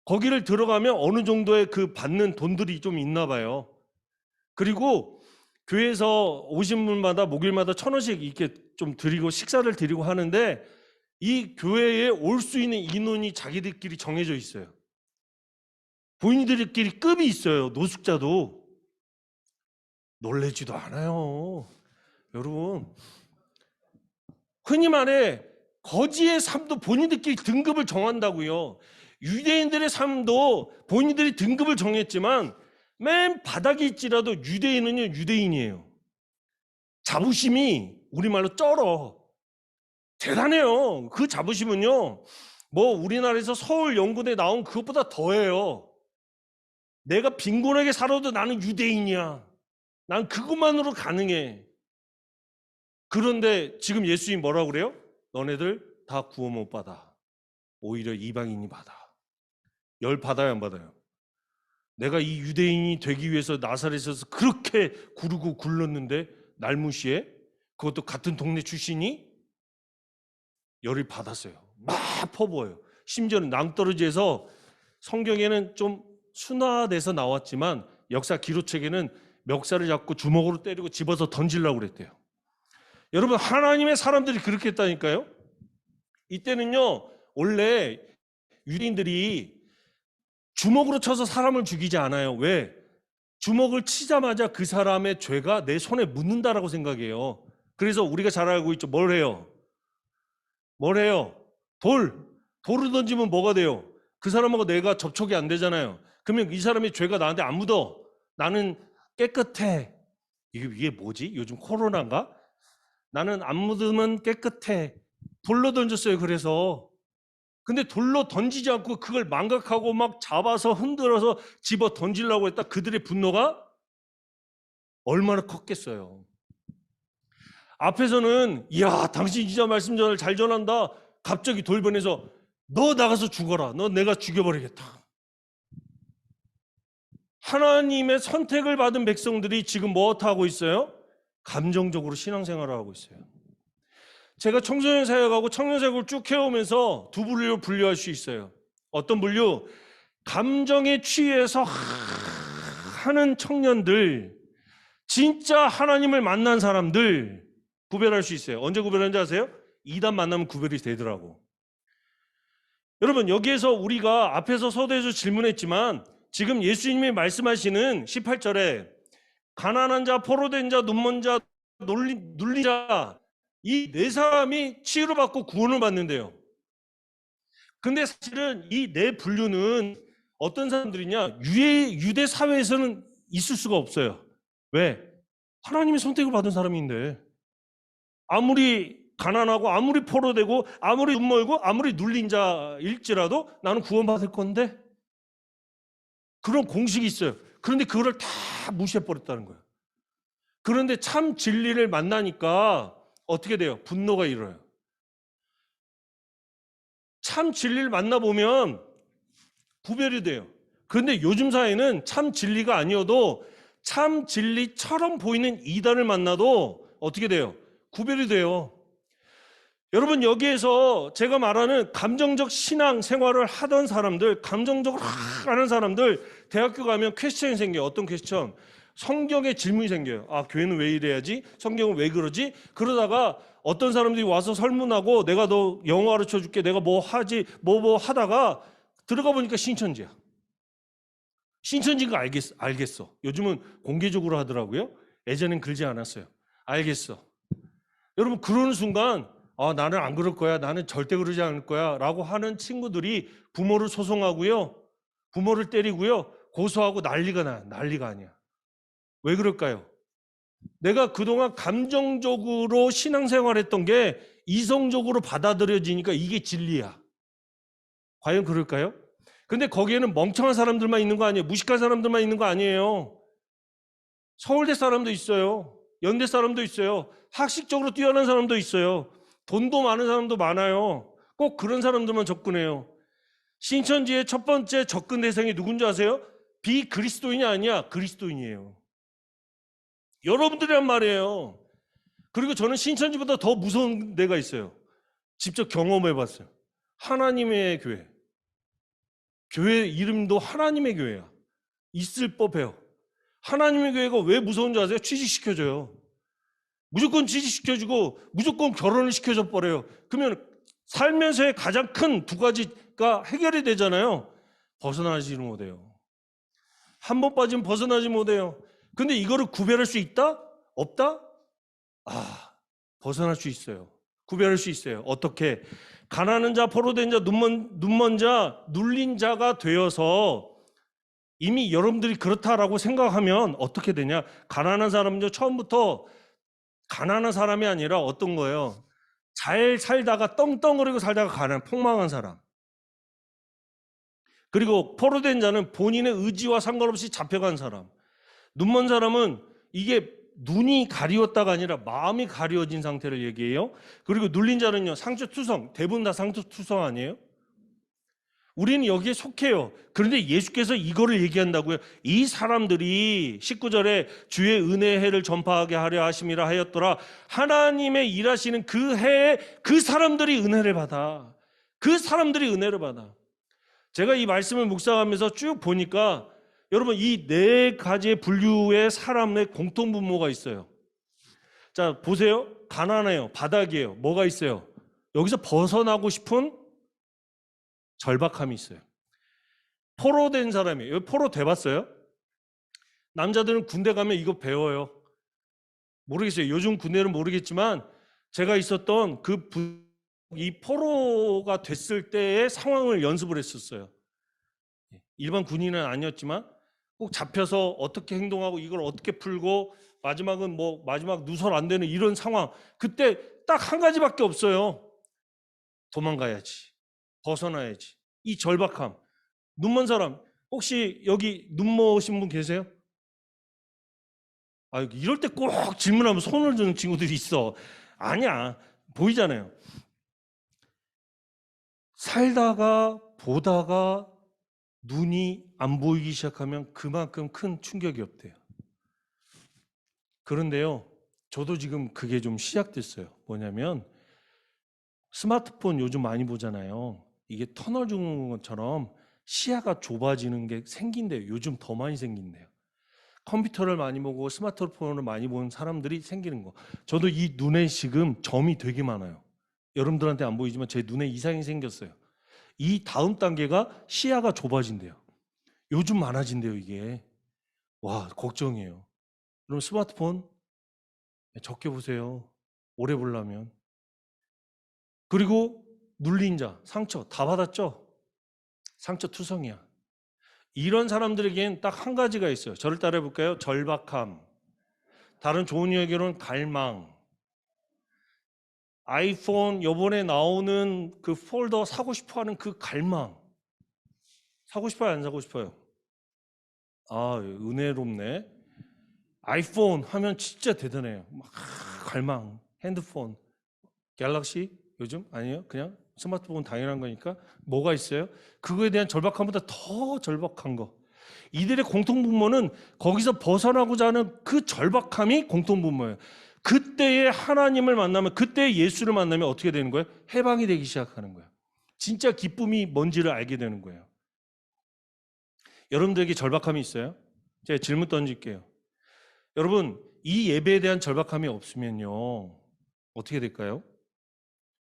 거기를 들어가면 어느 정도의 그 받는 돈들이 좀 있나 봐요. 그리고 교회에서 오신 분마다 목요일마다 1,000원씩 이렇게 좀 드리고 식사를 드리고 하는데 이 교회에 올 수 있는 인원이 자기들끼리 정해져 있어요. 본인들끼리 급이 있어요. 노숙자도. 놀라지도 않아요. 여러분, 흔히 말해 거지의 삶도 본인들끼리 등급을 정한다고요. 유대인들의 삶도 본인들이 등급을 정했지만 맨 바닥에 있지라도 유대인은요, 유대인이에요. 자부심이 우리말로 쩔어. 대단해요. 그 자부심은요, 뭐 우리나라에서 서울 연구대 나온 그것보다 더해요. 내가 빈곤하게 살아도 나는 유대인이야. 난 그것만으로 가능해. 그런데 지금 예수님이 뭐라고 그래요? 너네들 다 구원 못 받아. 오히려 이방인이 받아. 열 받아요, 안 받아요? 내가 이 유대인이 되기 위해서 나사렛에서 그렇게 구르고 굴렀는데 날 무시해? 그것도 같은 동네 출신이? 열을 받았어요. 막 퍼부어요. 심지어는 낭떠러지에서 성경에는 좀 순화돼서 나왔지만 역사 기록책에는 멱살을 잡고 주먹으로 때리고 집어서 던지려고 그랬대요. 여러분, 하나님의 사람들이 그렇게 했다니까요. 이때는요, 원래 유대인들이 주먹으로 쳐서 사람을 죽이지 않아요. 왜? 주먹을 치자마자 그 사람의 죄가 내 손에 묻는다라고 생각해요. 그래서 우리가 잘 알고 있죠. 뭘 해요? 돌을 던지면 뭐가 돼요? 그 사람하고 내가 접촉이 안 되잖아요. 그러면 이 사람의 죄가 나한테 안 묻어. 나는 깨끗해. 이게 뭐지? 요즘 코로나인가? 나는 안 묻으면 깨끗해. 돌로 던졌어요. 그래서. 근데 돌로 던지지 않고 그걸 망각하고 막 잡아서 흔들어서 집어 던지려고 했다. 그들의 분노가 얼마나 컸겠어요. 앞에서는 이야, 당신 진짜 말씀 전을 잘 전한다. 갑자기 돌변해서 너 나가서 죽어라. 너 내가 죽여버리겠다. 하나님의 선택을 받은 백성들이 지금 뭐 하고 있어요? 감정적으로 신앙생활을 하고 있어요. 제가 청소년 사역하고 청년 사역을 쭉 해오면서 두 분류로 분류할 수 있어요. 어떤 분류? 감정에 취해서 하는 청년들, 진짜 하나님을 만난 사람들 구별할 수 있어요. 언제 구별하는지 아세요? 이단 만나면 구별이 되더라고. 여러분, 여기에서 우리가 앞에서 서두에서 질문했지만 지금 예수님이 말씀하시는 18절에 가난한 자, 포로된 자, 눈먼 자, 눌린 자, 이 네 사람이 치유를 받고 구원을 받는데요. 근데 사실은 이 네 분류는 어떤 사람들이냐? 유대 사회에서는 있을 수가 없어요. 왜? 하나님의 선택을 받은 사람인데 아무리 가난하고 아무리 포로되고 아무리 눈멀고 아무리 눌린 자일지라도 나는 구원받을 건데, 그런 공식이 있어요. 그런데 그거를 다 무시해버렸다는 거예요. 그런데 참 진리를 만나니까 어떻게 돼요? 분노가 일어나요. 참 진리를 만나보면 구별이 돼요. 그런데 요즘 사회는 참 진리가 아니어도 참 진리처럼 보이는 이단을 만나도 어떻게 돼요? 구별이 돼요. 여러분, 여기에서 제가 말하는 감정적 신앙 생활을 하던 사람들, 감정적으로 하는 사람들, 대학교 가면 퀘스천이 생겨요. 어떤 퀘스천? 성경에 질문이 생겨요. 아, 교회는 왜 이래야지? 성경은 왜 그러지? 그러다가 어떤 사람들이 와서 설문하고 내가 너 영어 가르쳐 줄게, 내가 뭐 하지, 뭐 하다가 들어가 보니까 신천지야. 신천지인 거 알겠어. 요즘은 공개적으로 하더라고요. 예전엔 그러지 않았어요. 알겠어. 여러분, 그러는 순간 아, 나는 안 그럴 거야, 나는 절대 그러지 않을 거야 라고 하는 친구들이 부모를 소송하고요, 부모를 때리고요, 고소하고 난리가 아니야. 왜 그럴까요? 내가 그동안 감정적으로 신앙생활했던 게 이성적으로 받아들여지니까 이게 진리야. 과연 그럴까요? 근데 거기에는 멍청한 사람들만 있는 거 아니에요. 무식한 사람들만 있는 거 아니에요. 서울대 사람도 있어요. 연대 사람도 있어요. 학식적으로 뛰어난 사람도 있어요. 돈도 많은 사람도 많아요. 꼭 그런 사람들만 접근해요. 신천지의 첫 번째 접근 대상이 누군지 아세요? 비그리스도인이 아니야, 그리스도인이에요. 여러분들이란 말이에요. 그리고 저는 신천지보다 더 무서운 데가 있어요. 직접 경험해봤어요. 하나님의 교회. 교회 이름도 하나님의 교회야. 있을 법해요. 하나님의 교회가 왜 무서운 줄 아세요? 취직시켜줘요. 무조건 취직시켜주고 무조건 결혼을 시켜줘 버려요. 그러면 살면서의 가장 큰 두 가지가 해결이 되잖아요. 벗어나지 못해요. 한 번 빠지면 벗어나지 못해요. 근데 이거를 구별할 수 있다? 없다? 아, 벗어날 수 있어요. 구별할 수 있어요. 어떻게? 가난한 자, 포로된 자, 눈먼 자, 눌린 자가 되어서 이미 여러분들이 그렇다라고 생각하면 어떻게 되냐? 가난한 사람은요, 처음부터 가난한 사람이 아니라 어떤 거예요? 잘 살다가 떵떵거리고 살다가 폭망한 사람. 그리고 포로된 자는 본인의 의지와 상관없이 잡혀간 사람. 눈먼 사람은 이게 눈이 가리웠다가 아니라 마음이 가리워진 상태를 얘기해요. 그리고 눌린 자는요, 상처투성. 대부분 다 상처투성 아니에요? 우리는 여기에 속해요. 그런데 예수께서 이거를 얘기한다고요. 이 사람들이 19절에 주의 은혜의 해를 전파하게 하려 하심이라 하였더라. 하나님의 일하시는 그 해에 그 사람들이 은혜를 받아. 그 사람들이 은혜를 받아. 제가 이 말씀을 묵상하면서 쭉 보니까 여러분, 이 네 가지의 분류의 사람의 공통분모가 있어요. 자, 보세요. 가난해요. 바닥이에요. 뭐가 있어요? 여기서 벗어나고 싶은 절박함이 있어요. 포로된 사람이에요. 여기 포로 돼봤어요? 남자들은 군대 가면 이거 배워요. 모르겠어요. 요즘 군대는 모르겠지만 제가 있었던 이 포로가 됐을 때의 상황을 연습을 했었어요. 일반 군인은 아니었지만 꼭 잡혀서 어떻게 행동하고 이걸 어떻게 풀고 마지막은 마지막 누설 안 되는 이런 상황. 그때 딱 한 가지밖에 없어요. 도망가야지. 벗어나야지. 이 절박함. 눈먼 사람, 혹시 여기 눈먼신 분 계세요? 아, 이럴 때 꼭 질문하면 손을 드는 친구들이 있어. 아니야. 보이잖아요. 살다가 보다가 눈이 안 보이기 시작하면 그만큼 큰 충격이 없대요. 그런데요, 저도 지금 그게 좀 시작됐어요. 뭐냐면 스마트폰 요즘 많이 보잖아요. 이게 터널 죽는 것처럼 시야가 좁아지는 게 생긴대요. 요즘 더 많이 생긴대요. 컴퓨터를 많이 보고 스마트폰을 많이 보는 사람들이 생기는 거. 저도 이 눈에 지금 점이 되게 많아요. 여러분들한테 안 보이지만 제 눈에 이상이 생겼어요. 이 다음 단계가 시야가 좁아진대요. 요즘 많아진대요, 이게. 와, 걱정이에요. 그럼 스마트폰 적게 보세요. 오래 보려면. 그리고 눌린 자, 상처 다 받았죠? 상처 투성이야. 이런 사람들에겐 딱 한 가지가 있어요. 저를 따라해 볼까요? 절박함. 다른 좋은 이야기로는 갈망. 아이폰 요번에 나오는 그 폴더 사고 싶어 하는 그 갈망. 사고 싶어요, 안 사고 싶어요? 아, 은혜롭네. 아이폰 하면 진짜 대단해요. 막 갈망. 핸드폰. 갤럭시 요즘 아니에요? 그냥 스마트폰 당연한 거니까 뭐가 있어요? 그거에 대한 절박함보다 더 절박한 거. 이들의 공통분모는 거기서 벗어나고자 하는 그 절박함이 공통분모예요. 그때의 하나님을 만나면, 그때의 예수를 만나면 어떻게 되는 거예요? 해방이 되기 시작하는 거예요. 진짜 기쁨이 뭔지를 알게 되는 거예요. 여러분들에게 절박함이 있어요? 제가 질문 던질게요. 여러분, 이 예배에 대한 절박함이 없으면요, 어떻게 될까요?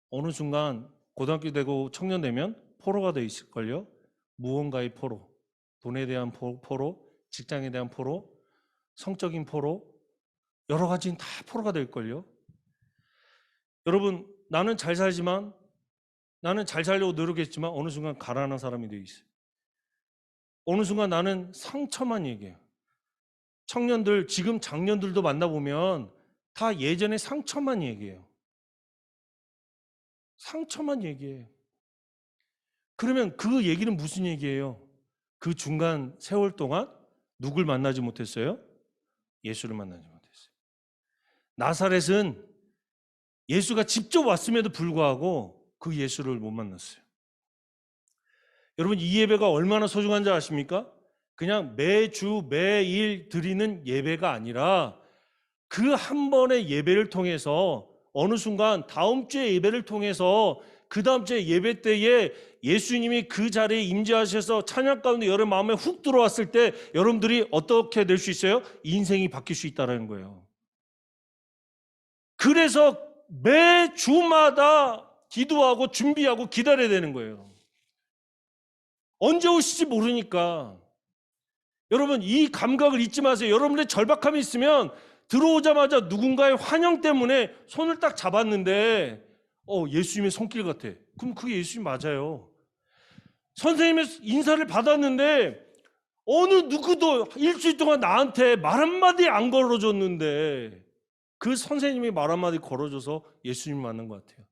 어느 순간 고등학교 되고 청년 되면 포로가 돼 있을걸요? 무언가의 포로, 돈에 대한 포로, 직장에 대한 포로, 성적인 포로, 여러 가지는 다 포로가 될걸요? 여러분, 나는 잘 살지만, 나는 잘 살려고 노력했지만 어느 순간 가난한 사람이 되어 있어요. 어느 순간 나는 상처만 얘기해요. 청년들, 지금 장년들도 만나보면 다 예전의 상처만 얘기해요. 상처만 얘기해요. 그러면 그 얘기는 무슨 얘기예요? 그 중간 세월 동안 누굴 만나지 못했어요? 예수를 만나지 못했어요. 나사렛은 예수가 직접 왔음에도 불구하고 그 예수를 못 만났어요. 여러분, 이 예배가 얼마나 소중한지 아십니까? 그냥 매주 매일 드리는 예배가 아니라 그 한 번의 예배를 통해서 어느 순간 다음 주의 예배를 통해서 그 다음 주의 예배 때에 예수님이 그 자리에 임재하셔서 찬양 가운데 여러분 마음에 훅 들어왔을 때 여러분들이 어떻게 될 수 있어요? 인생이 바뀔 수 있다는 거예요. 그래서 매주마다 기도하고 준비하고 기다려야 되는 거예요. 언제 오실지 모르니까. 여러분, 이 감각을 잊지 마세요. 여러분의 절박함이 있으면 들어오자마자 누군가의 환영 때문에 손을 딱 잡았는데 예수님의 손길 같아. 그럼 그게 예수님 맞아요. 선생님의 인사를 받았는데 어느 누구도 일주일 동안 나한테 말 한마디 안 걸어줬는데 그 선생님이 말 한마디 걸어줘서 예수님 만난 것 같아요.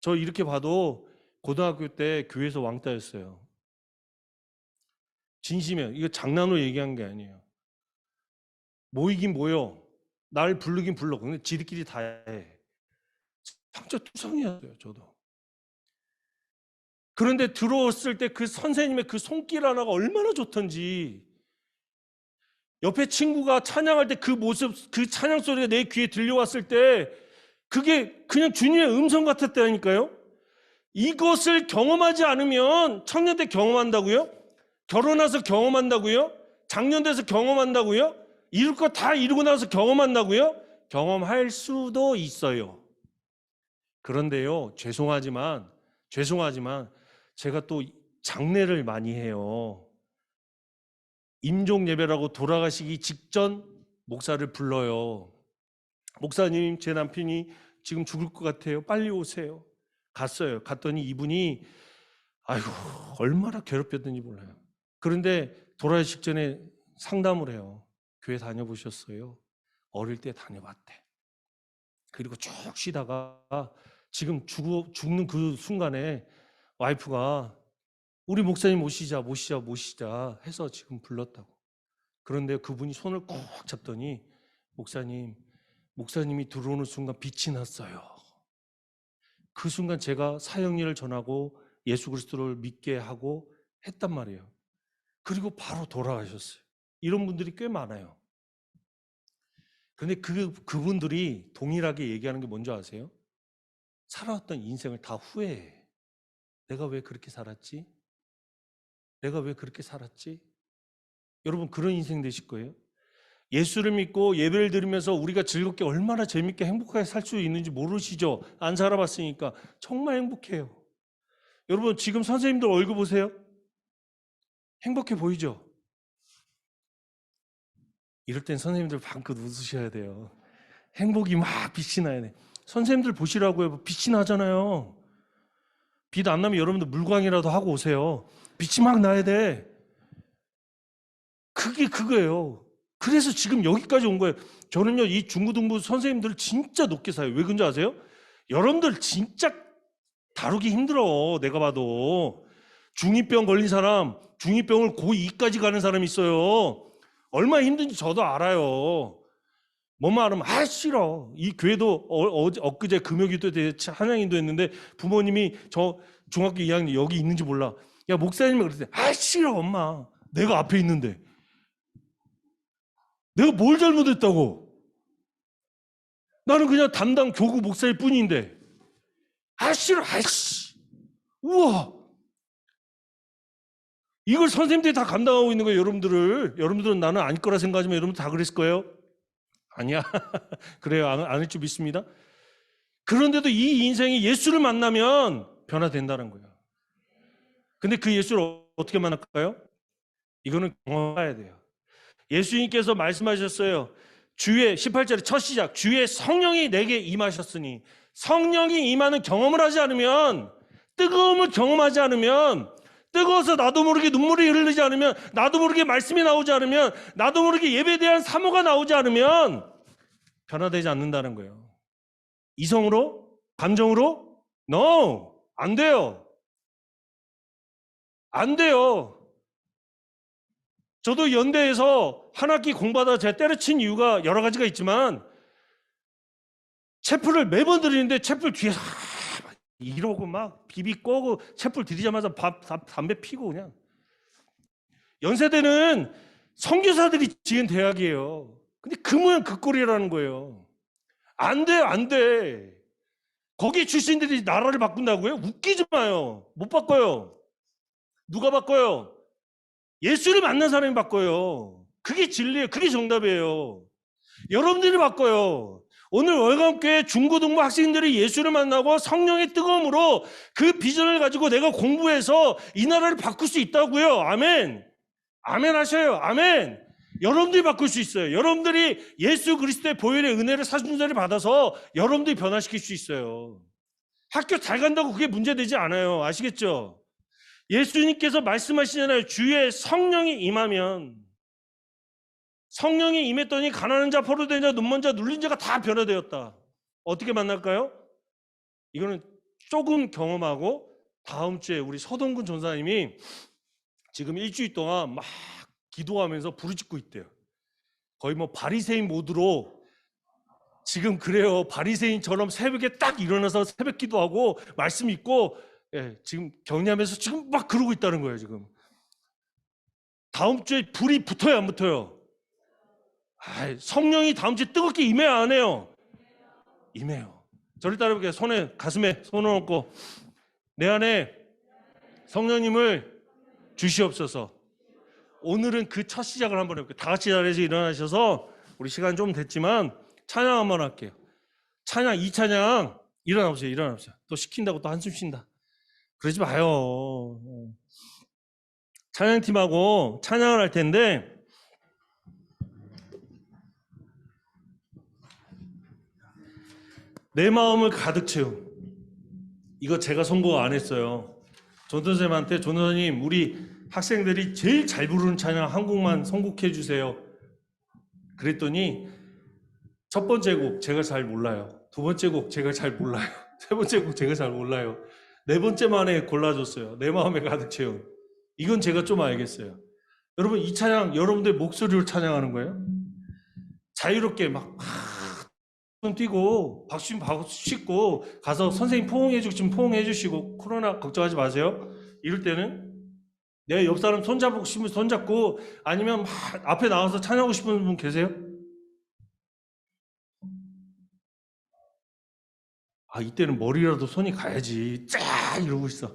저 이렇게 봐도 고등학교 때 교회에서 왕따였어요. 진심이에요. 이거 장난으로 얘기한 게 아니에요. 모이긴 모여. 날 부르긴 불러. 근데 지들끼리 다 해. 상처 투성이었어요, 저도. 그런데 들어왔을 때 그 선생님의 그 손길 하나가 얼마나 좋던지, 옆에 친구가 찬양할 때 그 모습, 그 찬양 소리가 내 귀에 들려왔을 때 그게 그냥 주님의 음성 같았다니까요. 이것을 경험하지 않으면 청년 때 경험한다고요? 결혼해서 경험한다고요? 장년 돼서 경험한다고요? 이룰 거 다 이루고 나서 경험한다고요? 경험할 수도 있어요. 그런데요, 죄송하지만 제가 또 장례를 많이 해요. 임종 예배라고 돌아가시기 직전 목사를 불러요. 목사님, 제 남편이 지금 죽을 것 같아요. 빨리 오세요. 갔어요. 갔더니 이분이 아이고 얼마나 괴롭혔는지 몰라요. 그런데 돌아가시 직전에 상담을 해요. 교회 다녀보셨어요? 어릴 때 다녀봤대. 그리고 쭉 쉬다가 지금 죽는 그 순간에 와이프가 우리 목사님 모시자 해서 지금 불렀다고. 그런데 그분이 손을 꼭 잡더니 목사님이 들어오는 순간 빛이 났어요. 그 순간 제가 사형리를 전하고 예수 그리스도를 믿게 하고 했단 말이에요. 그리고 바로 돌아가셨어요. 이런 분들이 꽤 많아요. 근데 그분들이 동일하게 얘기하는 게 뭔지 아세요? 살아왔던 인생을 다 후회해. 내가 왜 그렇게 살았지? 내가 왜 그렇게 살았지? 여러분 그런 인생 되실 거예요? 예수를 믿고 예배를 드리면서 우리가 즐겁게 얼마나 재밌게 행복하게 살 수 있는지 모르시죠? 안 살아봤으니까 정말 행복해요. 여러분 지금 선생님들 얼굴 보세요. 행복해 보이죠? 이럴 땐 선생님들 방긋 웃으셔야 돼요. 행복이 막 빛이 나야 돼. 선생님들 보시라고요. 빛이 나잖아요. 빛 안 나면 여러분들 물광이라도 하고 오세요. 빛이 막 나야 돼. 그게 그거예요. 그래서 지금 여기까지 온 거예요. 저는요, 이 중고등부 선생님들 진짜 높게 사요. 왜 그런지 아세요? 여러분들 진짜 다루기 힘들어. 내가 봐도. 중2병 걸린 사람, 중2병을 고2까지 가는 사람이 있어요. 얼마나 힘든지 저도 알아요. 뭐만 하면 싫어. 이 교회도 엊그제 금요기도 한양인도 했는데 부모님이 저 중학교 2학년 여기 있는지 몰라. 야 목사님이 그랬어요. 싫어 엄마. 내가 앞에 있는데. 내가 뭘 잘못했다고. 나는 그냥 담당 교구 목사일 뿐인데. 싫어. 우와. 이걸 선생님들이 다 감당하고 있는 거예요. 여러분들은 나는 아닐 거라 생각하지만 여러분 다 그랬을 거예요. 아니야. 그래요. 아닐 줄 믿습니다. 그런데도 이 인생이 예수를 만나면 변화된다는 거예요. 근데 그 예수를 어떻게 만날까요? 이거는 경험해야 돼요. 예수님께서 말씀하셨어요. 주의 18절의 첫 시작. 주의 성령이 내게 임하셨으니 성령이 임하는 경험을 하지 않으면 뜨거움을 경험하지 않으면 뜨거워서 나도 모르게 눈물이 흐르지 않으면 나도 모르게 말씀이 나오지 않으면 나도 모르게 예배에 대한 사모가 나오지 않으면 변화되지 않는다는 거예요. 이성으로? 감정으로? No! 안 돼요. 안 돼요. 저도 연대에서 한 학기 공부하다가 제가 때려친 이유가 여러 가지가 있지만 채플을 매번 드리는데 채플 뒤에서 이러고 막 비비 꺼고 채플 들이자마자 담배 피고 그냥. 연세대는 선교사들이 지은 대학이에요. 근데 그 모양 그 꼴이라는 거예요. 안 돼요, 안 돼. 거기 출신들이 나라를 바꾼다고요? 웃기지 마요. 못 바꿔요. 누가 바꿔요? 예수를 만난 사람이 바꿔요. 그게 진리예요. 그게 정답이에요. 여러분들이 바꿔요. 오늘 월감교회 중고등부 학생들이 예수를 만나고 성령의 뜨거움으로 그 비전을 가지고 내가 공부해서 이 나라를 바꿀 수 있다고요. 아멘. 아멘 하셔요. 아멘. 여러분들이 바꿀 수 있어요. 여러분들이 예수 그리스도의 보혈의 은혜를 사순절에 받아서 여러분들이 변화시킬 수 있어요. 학교 잘 간다고 그게 문제되지 않아요. 아시겠죠? 예수님께서 말씀하시잖아요. 주의 성령이 임하면 성령이 임했더니 가난한 자, 포로된 자, 눈먼 자, 눌린 자가 다 변화되었다. 어떻게 만날까요? 이거는 조금 경험하고 다음 주에 우리 서동근 전사님이 지금 일주일 동안 막 기도하면서 부르짖고 있대요. 거의 뭐 바리새인 모드로 지금 그래요. 바리새인처럼 새벽에 딱 일어나서 새벽 기도하고 말씀 읽고 지금 격려하면서 지금 막 그러고 있다는 거예요. 지금 다음 주에 불이 붙어요, 안 붙어요? 성령이 다음 주에 뜨겁게 임해야 안 해요? 임해요. 저를 따라볼게요. 가슴에 손을 얹고 내 안에 성령님을 주시옵소서. 오늘은 그 첫 시작을 한번 해볼게요. 다 같이 자리에서 일어나셔서 우리 시간 좀 됐지만 찬양 한번 할게요. 찬양, 이 찬양 일어나보세요. 또 시킨다고 또 한숨 쉰다. 그러지 마요. 찬양팀하고 찬양을 할 텐데 내 마음을 가득 채움. 이거 제가 선곡 안 했어요. 전도사님한테 전도사님 우리 학생들이 제일 잘 부르는 찬양 한 곡만 선곡해 주세요. 그랬더니 첫 번째 곡 제가 잘 몰라요. 두 번째 곡 제가 잘 몰라요. 세 번째 곡 제가 잘 몰라요. 네 번째 만에 골라줬어요. 내 마음에 가득 채운. 이건 제가 좀 알겠어요. 여러분 이 찬양 여러분들 목소리로 찬양하는 거예요. 자유롭게 막 뛰고 박수 치고 가서 선생님 포옹해 주시면 포옹해 주시고 코로나 걱정하지 마세요. 이럴 때는 내 옆 사람 손잡고 싶으면 손잡고, 아니면 막 앞에 나와서 찬양하고 싶은 분 계세요? 이때는 머리라도 손이 가야지. 쫙 이러고 있어.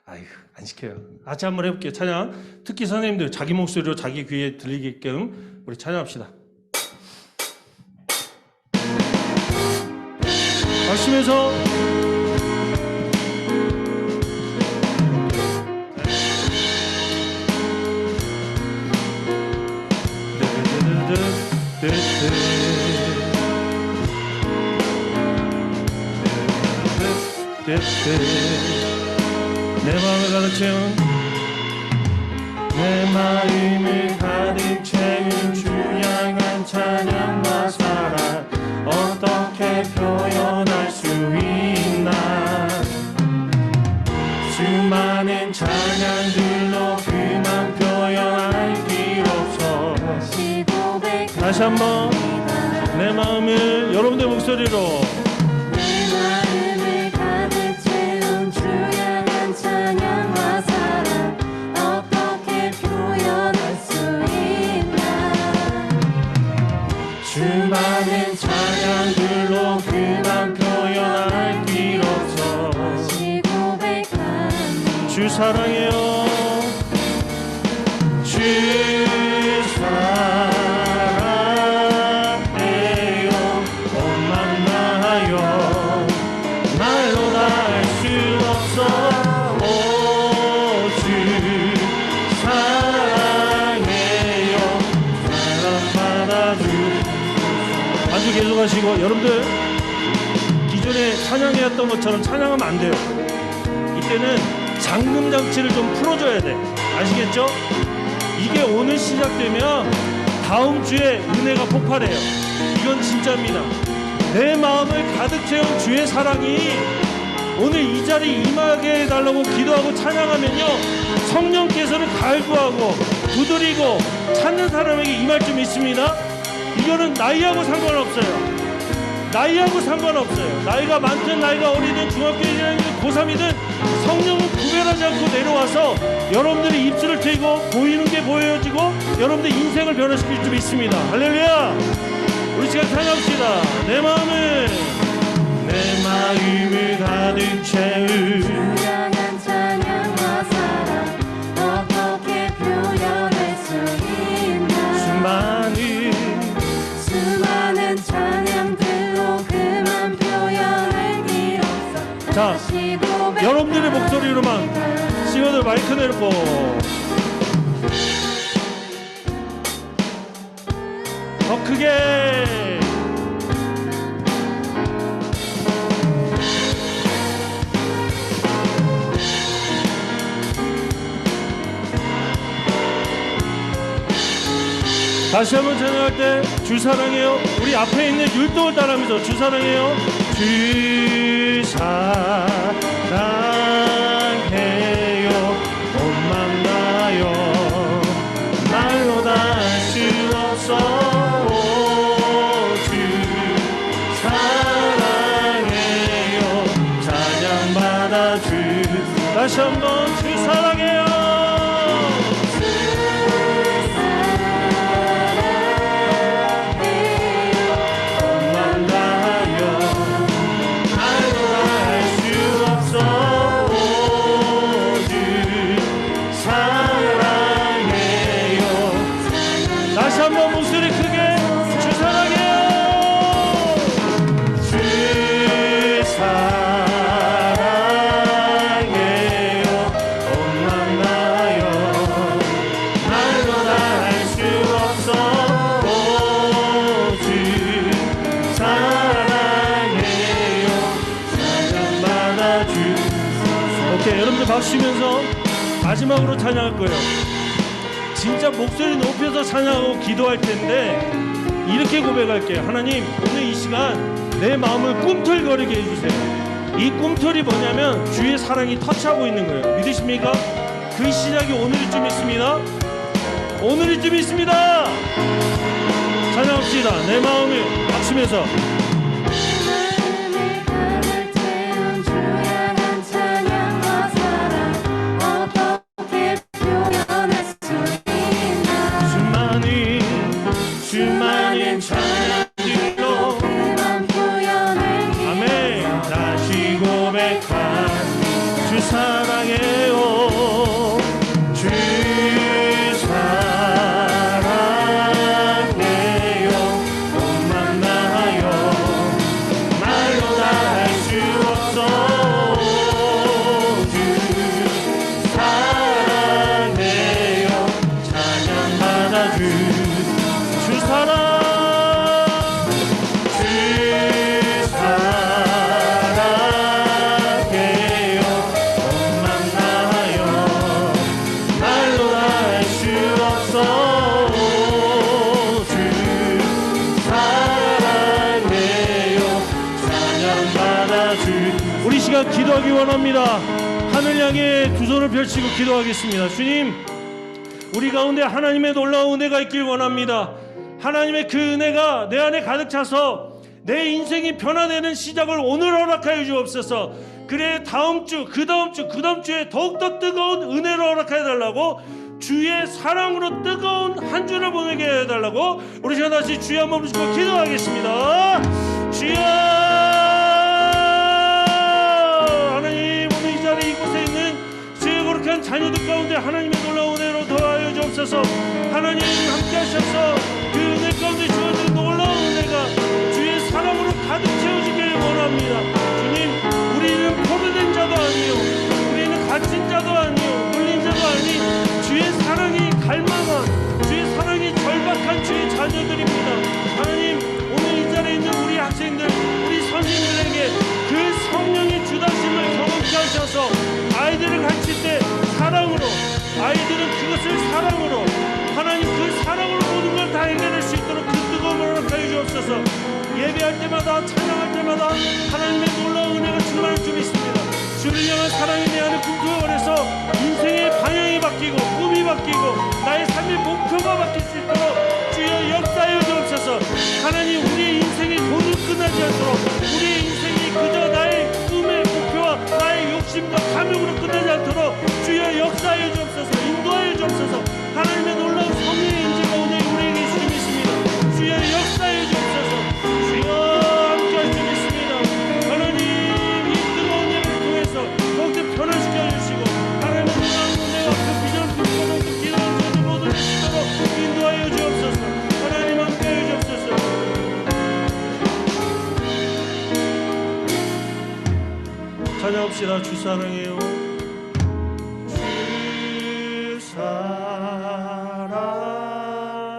아이고, 안 시켜요. 같이 한번 해볼게요. 찬양. 특히 선생님들 자기 목소리로 자기 귀에 들리게끔 우리 찬양합시다. 마시면서 내 마음을 가득 채운 내 마음을 가득 채운 주 향한 찬양과 사랑 어떻게 표현할 수 있나. 수많은 찬양들로 그만 표현할 길 없어. 다시 한번 내 마음을 여러분들 목소리로 수많은 찬양들로 그만 표현할 길 없어. 주 사랑해요. 주 사랑해요. 옷만 나요. 말로 다 할 수 없어. 주 사랑해요. 사랑받아주. 아주 계속하시고, 여러분들 기존에 찬양해왔던 것처럼 찬양하면 안 돼요. 이때는 잠금 장치를 좀 풀어줘야 돼. 아시겠죠? 이게 오늘 시작되면 다음 주에 은혜가 폭발해요. 이건 진짜입니다. 내 마음을 가득 채운 주의 사랑이 오늘 이 자리에 임하게 해달라고 기도하고 찬양하면요, 성령께서는 갈구하고 두드리고 찾는 사람에게 임할 줄 믿습니다. 이거는 나이하고 상관없어요. 나이하고 상관없어요. 나이가 많든 나이가 어리든 중학교 1학년이든 고3이든 성령은 구별하지 않고 내려와서 여러분들의 입술을 트이고 보이는 게 보여지고 여러분들 인생을 변화시킬 줄 믿습니다. 할렐루야. 우리 시간 찬양합시다. 내 마음을 가득 채울 주양한 찬양과 사랑 어떻게 표현할 수 있나. 수많은 찬양들로 그만 표현할 길 없어. 자, 여러분들의 목소리로만 친구들 마이크 내놓고 더 크게. 다시 한번 찬양할 때 주 사랑해요. 우리 앞에 있는 율동을 따라하면서 주 사랑해요. 주 사랑해요. 옷만 나요. 말로 다 할 수 없어. 주 사랑해요. 찬양 받아주. 다시 한번 주 사랑해요. 여러분들 박수 치면서 마지막으로 찬양할 거예요. 진짜 목소리 높여서 찬양하고 기도할 텐데 이렇게 고백할게요. 하나님, 오늘 이 시간 내 마음을 꿈틀거리게 해주세요. 이 꿈틀이 뭐냐면 주의 사랑이 터치하고 있는 거예요. 믿으십니까? 그 시작이 오늘이쯤 있습니다. 오늘이쯤 있습니다. 찬양합시다. 내 마음을 박수면서 주양한 찬양과 사랑 어떻게 표현 많은 찬양들로 그만 표현을 아멘. 다시 고백한 주 사랑해요. 주 사랑해요. 몸만 나요. 말로 다 할 수 없어. 주 사랑해요. 찬양 받아주 주 사랑. 주 사랑해요. 몸만 나요. 말로 다 할 수 없어. 주 사랑해요. 찬양 받아주. 우리 시간 기도하기 원합니다. 하늘 향해 두 손을 펼치고 기도하겠습니다. 주님, 우리 가운데 하나님의 놀라운 은혜가 있길 원합니다. 하나님의 그 은혜가 내 안에 가득 차서 내 인생이 변화되는 시작을 오늘 허락하여 주옵소서. 그래 다음 주, 그 다음 주, 그 다음 주에 더욱더 뜨거운 은혜를 허락하여 달라고, 주의 사랑으로 뜨거운 한 주를 보내게 해달라고 우리 시간 다시 주여 한번 부르시고 기도하겠습니다. 주여, 하나님, 오늘 이 자리 이곳에 있는 주의 거룩한 자녀들 가운데 하나님의 놀라운 은혜로 더하여 주옵소서. 하나님 함께 하셔서 그 은혜 가운데 주어진 놀라운 은혜가 주의 사랑으로 가득 채워지길 원합니다. 주님, 우리는 포로된 자도 아니요, 우리는 갇힌 자도 아니요, 눌린 자도 아니, 주의 사랑이 갈망한, 주의 사랑이 절박한 주의 자녀들입니다. 하나님, 오늘 이 자리에 있는 우리 학생들, 우리 선생님들에게 그 성령의 주다심을 경험케 하셔서 아이들을 가르칠 때 사랑으로, 아이들은 그것을 사랑으로, 하나님 그 사랑으로 모든 걸 다 해결할 수 있도록 그 뜨거움을 허락하여 주옵소서. 예배할 때마다, 찬양할 때마다 하나님의 놀라운 은혜가 충만할 줄 믿습니다. 주를 향한 사랑이 내 안에 꿈꾸어내서 인생의 방향이 바뀌고 꿈이 바뀌고 나의 삶의 목표가 바뀔 수 있도록 주여 역사하여 주옵소서. 하나님, 우리의 인생이 돈으로 끝나지 않도록, 우리의 인생이 그저 나의 꿈의 목표와 나의 욕심과 탐욕으로 끝나지 않도록 주여 역사하여 주옵소서. 인도하여 주옵소서. 하나님의 놀라운 성령의 인재가 오늘 우리에게 있을 줄 믿습니다. 주여 역사하여 주옵소서. 주여 함께 할 줄 믿습니다. 하나님, 이 뜨거운 예배를 통해서 더욱더 변화시켜 주시고 하나님의 놀라운 은혜와 그 비전을 품고 더욱더 기도하는 저들 모두를 믿도록 인도하여 주옵소서. 하나님 함께 하여 주옵소서. 찬양합시다. 주 사랑해요. 주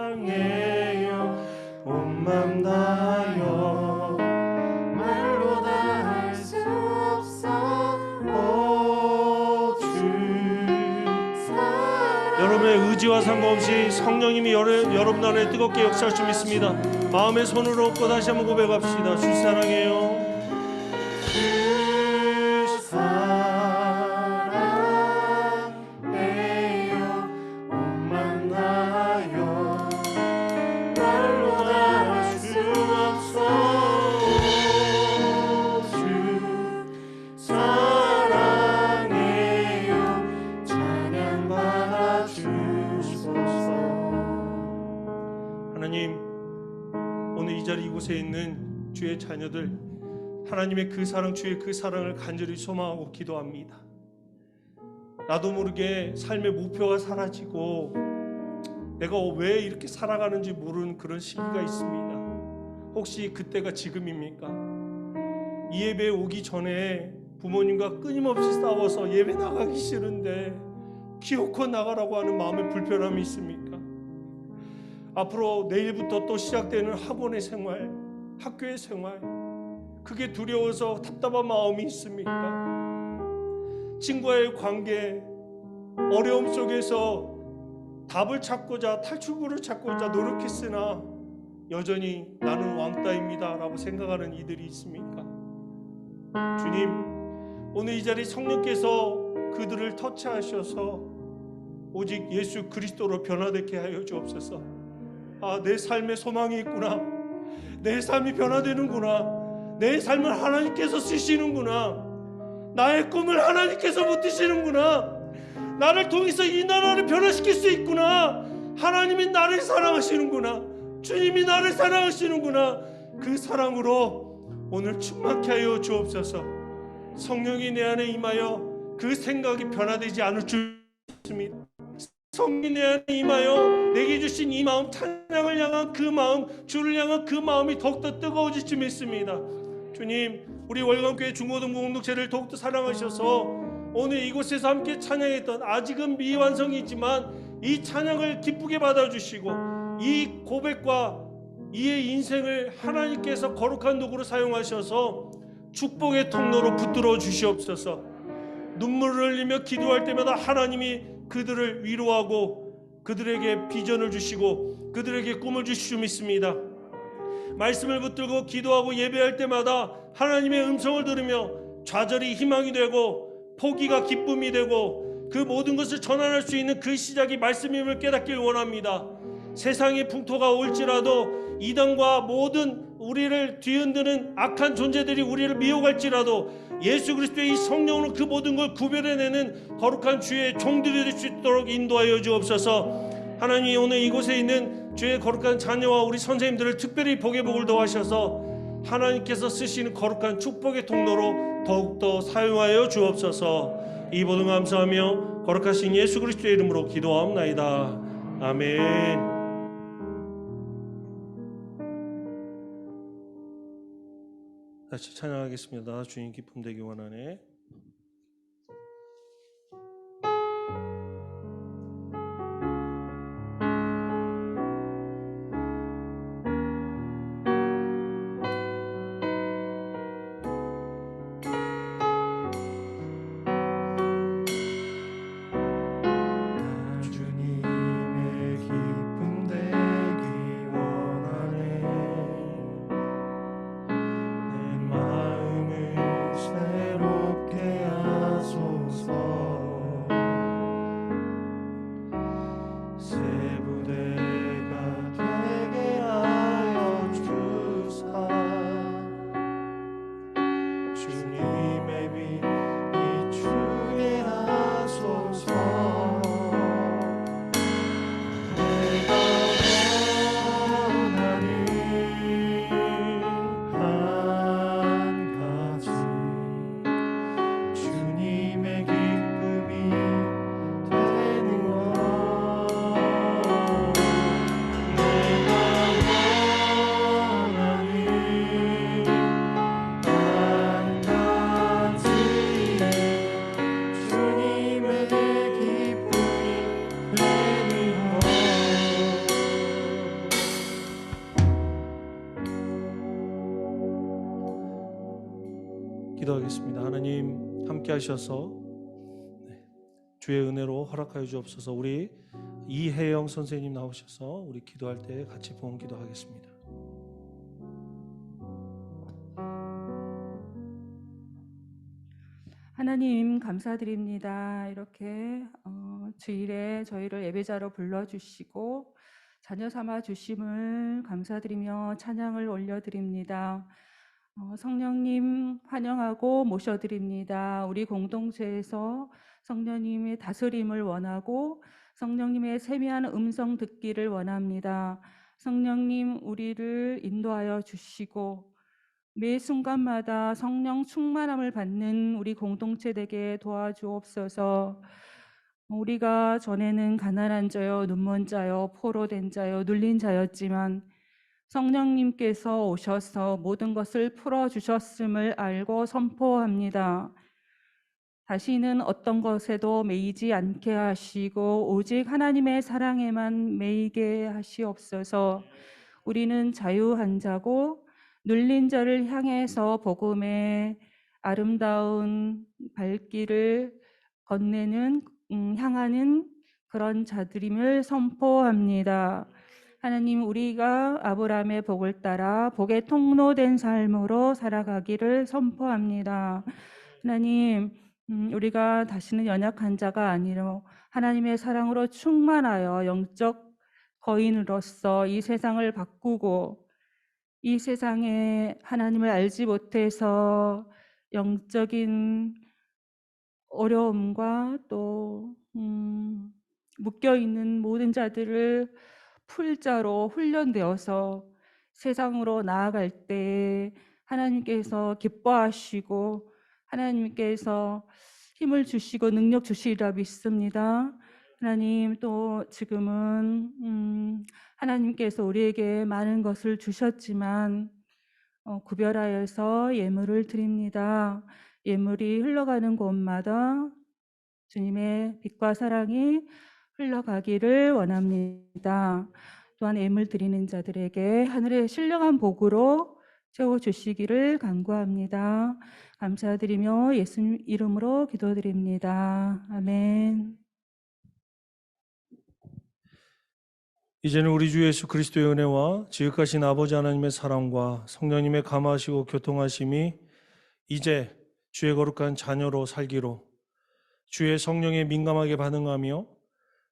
사랑해요. 온맘 다요. 말로 다 할 수 없어. 오, 주. 사랑 여러분의 의지와 상관없이 성령님이 여러분 안에 뜨겁게 역사할 줄 믿습니다. 마음의 손으로 얻고 다시 한번 고백합시다. 주 사랑해요. 주 사랑해요. 옷만 나요. 말로 다 할 수 없어. 주 사랑해요. 찬양 받아 주소서. 하나님, 오늘 이 자리 이곳에 있는 주의 자녀들, 하나님의 그 사랑, 주의 그 사랑을 간절히 소망하고 기도합니다. 나도 모르게 삶의 목표가 사라지고 내가 왜 이렇게 살아가는지 모르는 그런 시기가 있습니다. 혹시 그때가 지금입니까? 이 예배에 오기 전에 부모님과 끊임없이 싸워서 예배 나가기 싫은데 기어코 나가라고 하는 마음의 불편함이 있습니까? 앞으로 내일부터 또 시작되는 학원의 생활, 학교의 생활, 그게 두려워서 답답한 마음이 있습니까? 친구와의 관계, 어려움 속에서 답을 찾고자, 탈출구를 찾고자 노력했으나 여전히 나는 왕따입니다 라고 생각하는 이들이 있습니까? 주님, 오늘 이 자리 성령께서 그들을 터치하셔서 오직 예수 그리스도로 변화되게 하여 주옵소서. 아, 내 삶에 소망이 있구나, 내 삶이 변화되는구나, 내 삶을 하나님께서 쓰시는구나, 나의 꿈을 하나님께서 붙드시는구나, 나를 통해서 이 나라를 변화시킬 수 있구나, 하나님이 나를 사랑하시는구나. 주님이 나를 사랑하시는구나. 그 사랑으로 오늘 충만케 하여 주옵소서. 성령이 내 안에 임하여 그 생각이 변화되지 않을 줄 믿습니다. 성령이 내 안에 임하여 내게 주신 이 마음, 찬양을 향한 그 마음, 주를 향한 그 마음이 더욱더 뜨거워질 줄 믿습니다. 주님, 우리 월간교회 중고등부 공동체를 더욱더 사랑하셔서 오늘 이곳에서 함께 찬양했던, 아직은 미완성이지만 이 찬양을 기쁘게 받아주시고 이 고백과 이의 인생을 하나님께서 거룩한 도구로 사용하셔서 축복의 통로로 붙들어 주시옵소서. 눈물을 흘리며 기도할 때마다 하나님이 그들을 위로하고 그들에게 비전을 주시고 그들에게 꿈을 주실 줄 믿습니다. 말씀을 붙들고 기도하고 예배할 때마다 하나님의 음성을 들으며 좌절이 희망이 되고 포기가 기쁨이 되고 그 모든 것을 전환할 수 있는 그 시작이 말씀임을 깨닫길 원합니다. 세상의 풍토가 올지라도 이단과 모든 우리를 뒤흔드는 악한 존재들이 우리를 미혹할지라도 예수 그리스도의 이 성령으로 그 모든 걸 구별해내는 거룩한 주의 종들이 될 수 있도록 인도하여 주옵소서. 하나님이 오늘 이곳에 있는 주의 거룩한 자녀와 우리 선생님들을 특별히 복의 복을 더하셔서 하나님께서 쓰시는 거룩한 축복의 통로로 더욱더 사용하여 주옵소서. 이 모든 감사하며 거룩하신 예수 그리스도의 이름으로 기도하옵나이다. 아멘. 다시 찬양하겠습니다. 주님 기쁨 되기 원하네. 주님의 기쁨 되기 원하네. 내 마음을 새롭게 하소서. 새 부대가 되게 하여 주사. 주님의 빛 비추게 하소서. 내가 원하는 한 가지, 주님의 기쁨이 되는 것. 내가 원하는 한 가지, 주님의 기쁨이 되는 것. 기도하겠습니다. 하나님 함께 하셔서 주의 은혜로 허락하여 주옵소서. 우리 이혜영 선생님 나오셔서 우리 기도할 때 같이 부흥 기도하겠습니다. 하나님 감사드립니다. 이렇게 주일에 저희를 예배자로 불러주시고 자녀 삼아 주심을 감사드리며 찬양을 올려드립니다. 성령님 환영하고 모셔드립니다. 우리 공동체에서 성령님의 다스림을 원하고 성령님의 세미한 음성 듣기를 원합니다. 성령님 우리를 인도하여 주시고 매 순간마다 성령 충만함을 받는 우리 공동체 되게 도와주옵소서. 우리가 전에는 가난한 자요, 눈먼 자요, 포로된 자요, 눌린 자였지만 성령님께서 오셔서 모든 것을 풀어주셨음을 알고 선포합니다. 다시는 어떤 것에도 매이지 않게 하시고 오직 하나님의 사랑에만 매이게 하시옵소서. 우리는 자유한 자고 눌린 자를 향해서 복음의 아름다운 발길을 건네는 향하는 그런 자들임을 선포합니다. 하나님, 우리가 아브라함의 복을 따라 복의 통로된 삶으로 살아가기를 선포합니다. 하나님, 우리가 다시는 연약한 자가 아니라 하나님의 사랑으로 충만하여 영적 거인으로서 이 세상을 바꾸고 이 세상에 하나님을 알지 못해서 영적인 어려움과 또 묶여있는 모든 자들을 풀자로 훈련되어서 세상으로 나아갈 때 하나님께서 기뻐하시고 하나님께서 힘을 주시고 능력 주시리라 믿습니다. 하나님, 또 지금은 하나님께서 우리에게 많은 것을 주셨지만 구별하여서 예물을 드립니다. 예물이 흘러가는 곳마다 주님의 빛과 사랑이 흘러가기를 원합니다. 또한 예물 드리는 자들에게 하늘의 신령한 복으로 채워주시기를 간구합니다. 감사드리며 예수님 이름으로 기도드립니다. 아멘. 이제는 우리 주 예수 그리스도의 은혜와 지극하신 아버지 하나님의 사랑과 성령님의 감화하시고 교통하심이 이제 주의 거룩한 자녀로 살기로 주의 성령에 민감하게 반응하며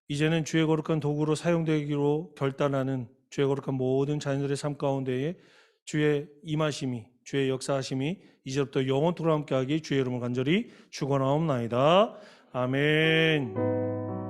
이제는 주의 거룩한 도구로 사용되기로 결단하는 주의 거룩한 모든 자녀들의 삶 가운데에 주의 임하심이, 주의 역사하심이 이제부터 영원토록 함께하기 주의 이름을 간절히 축원하옵나이다. 아멘.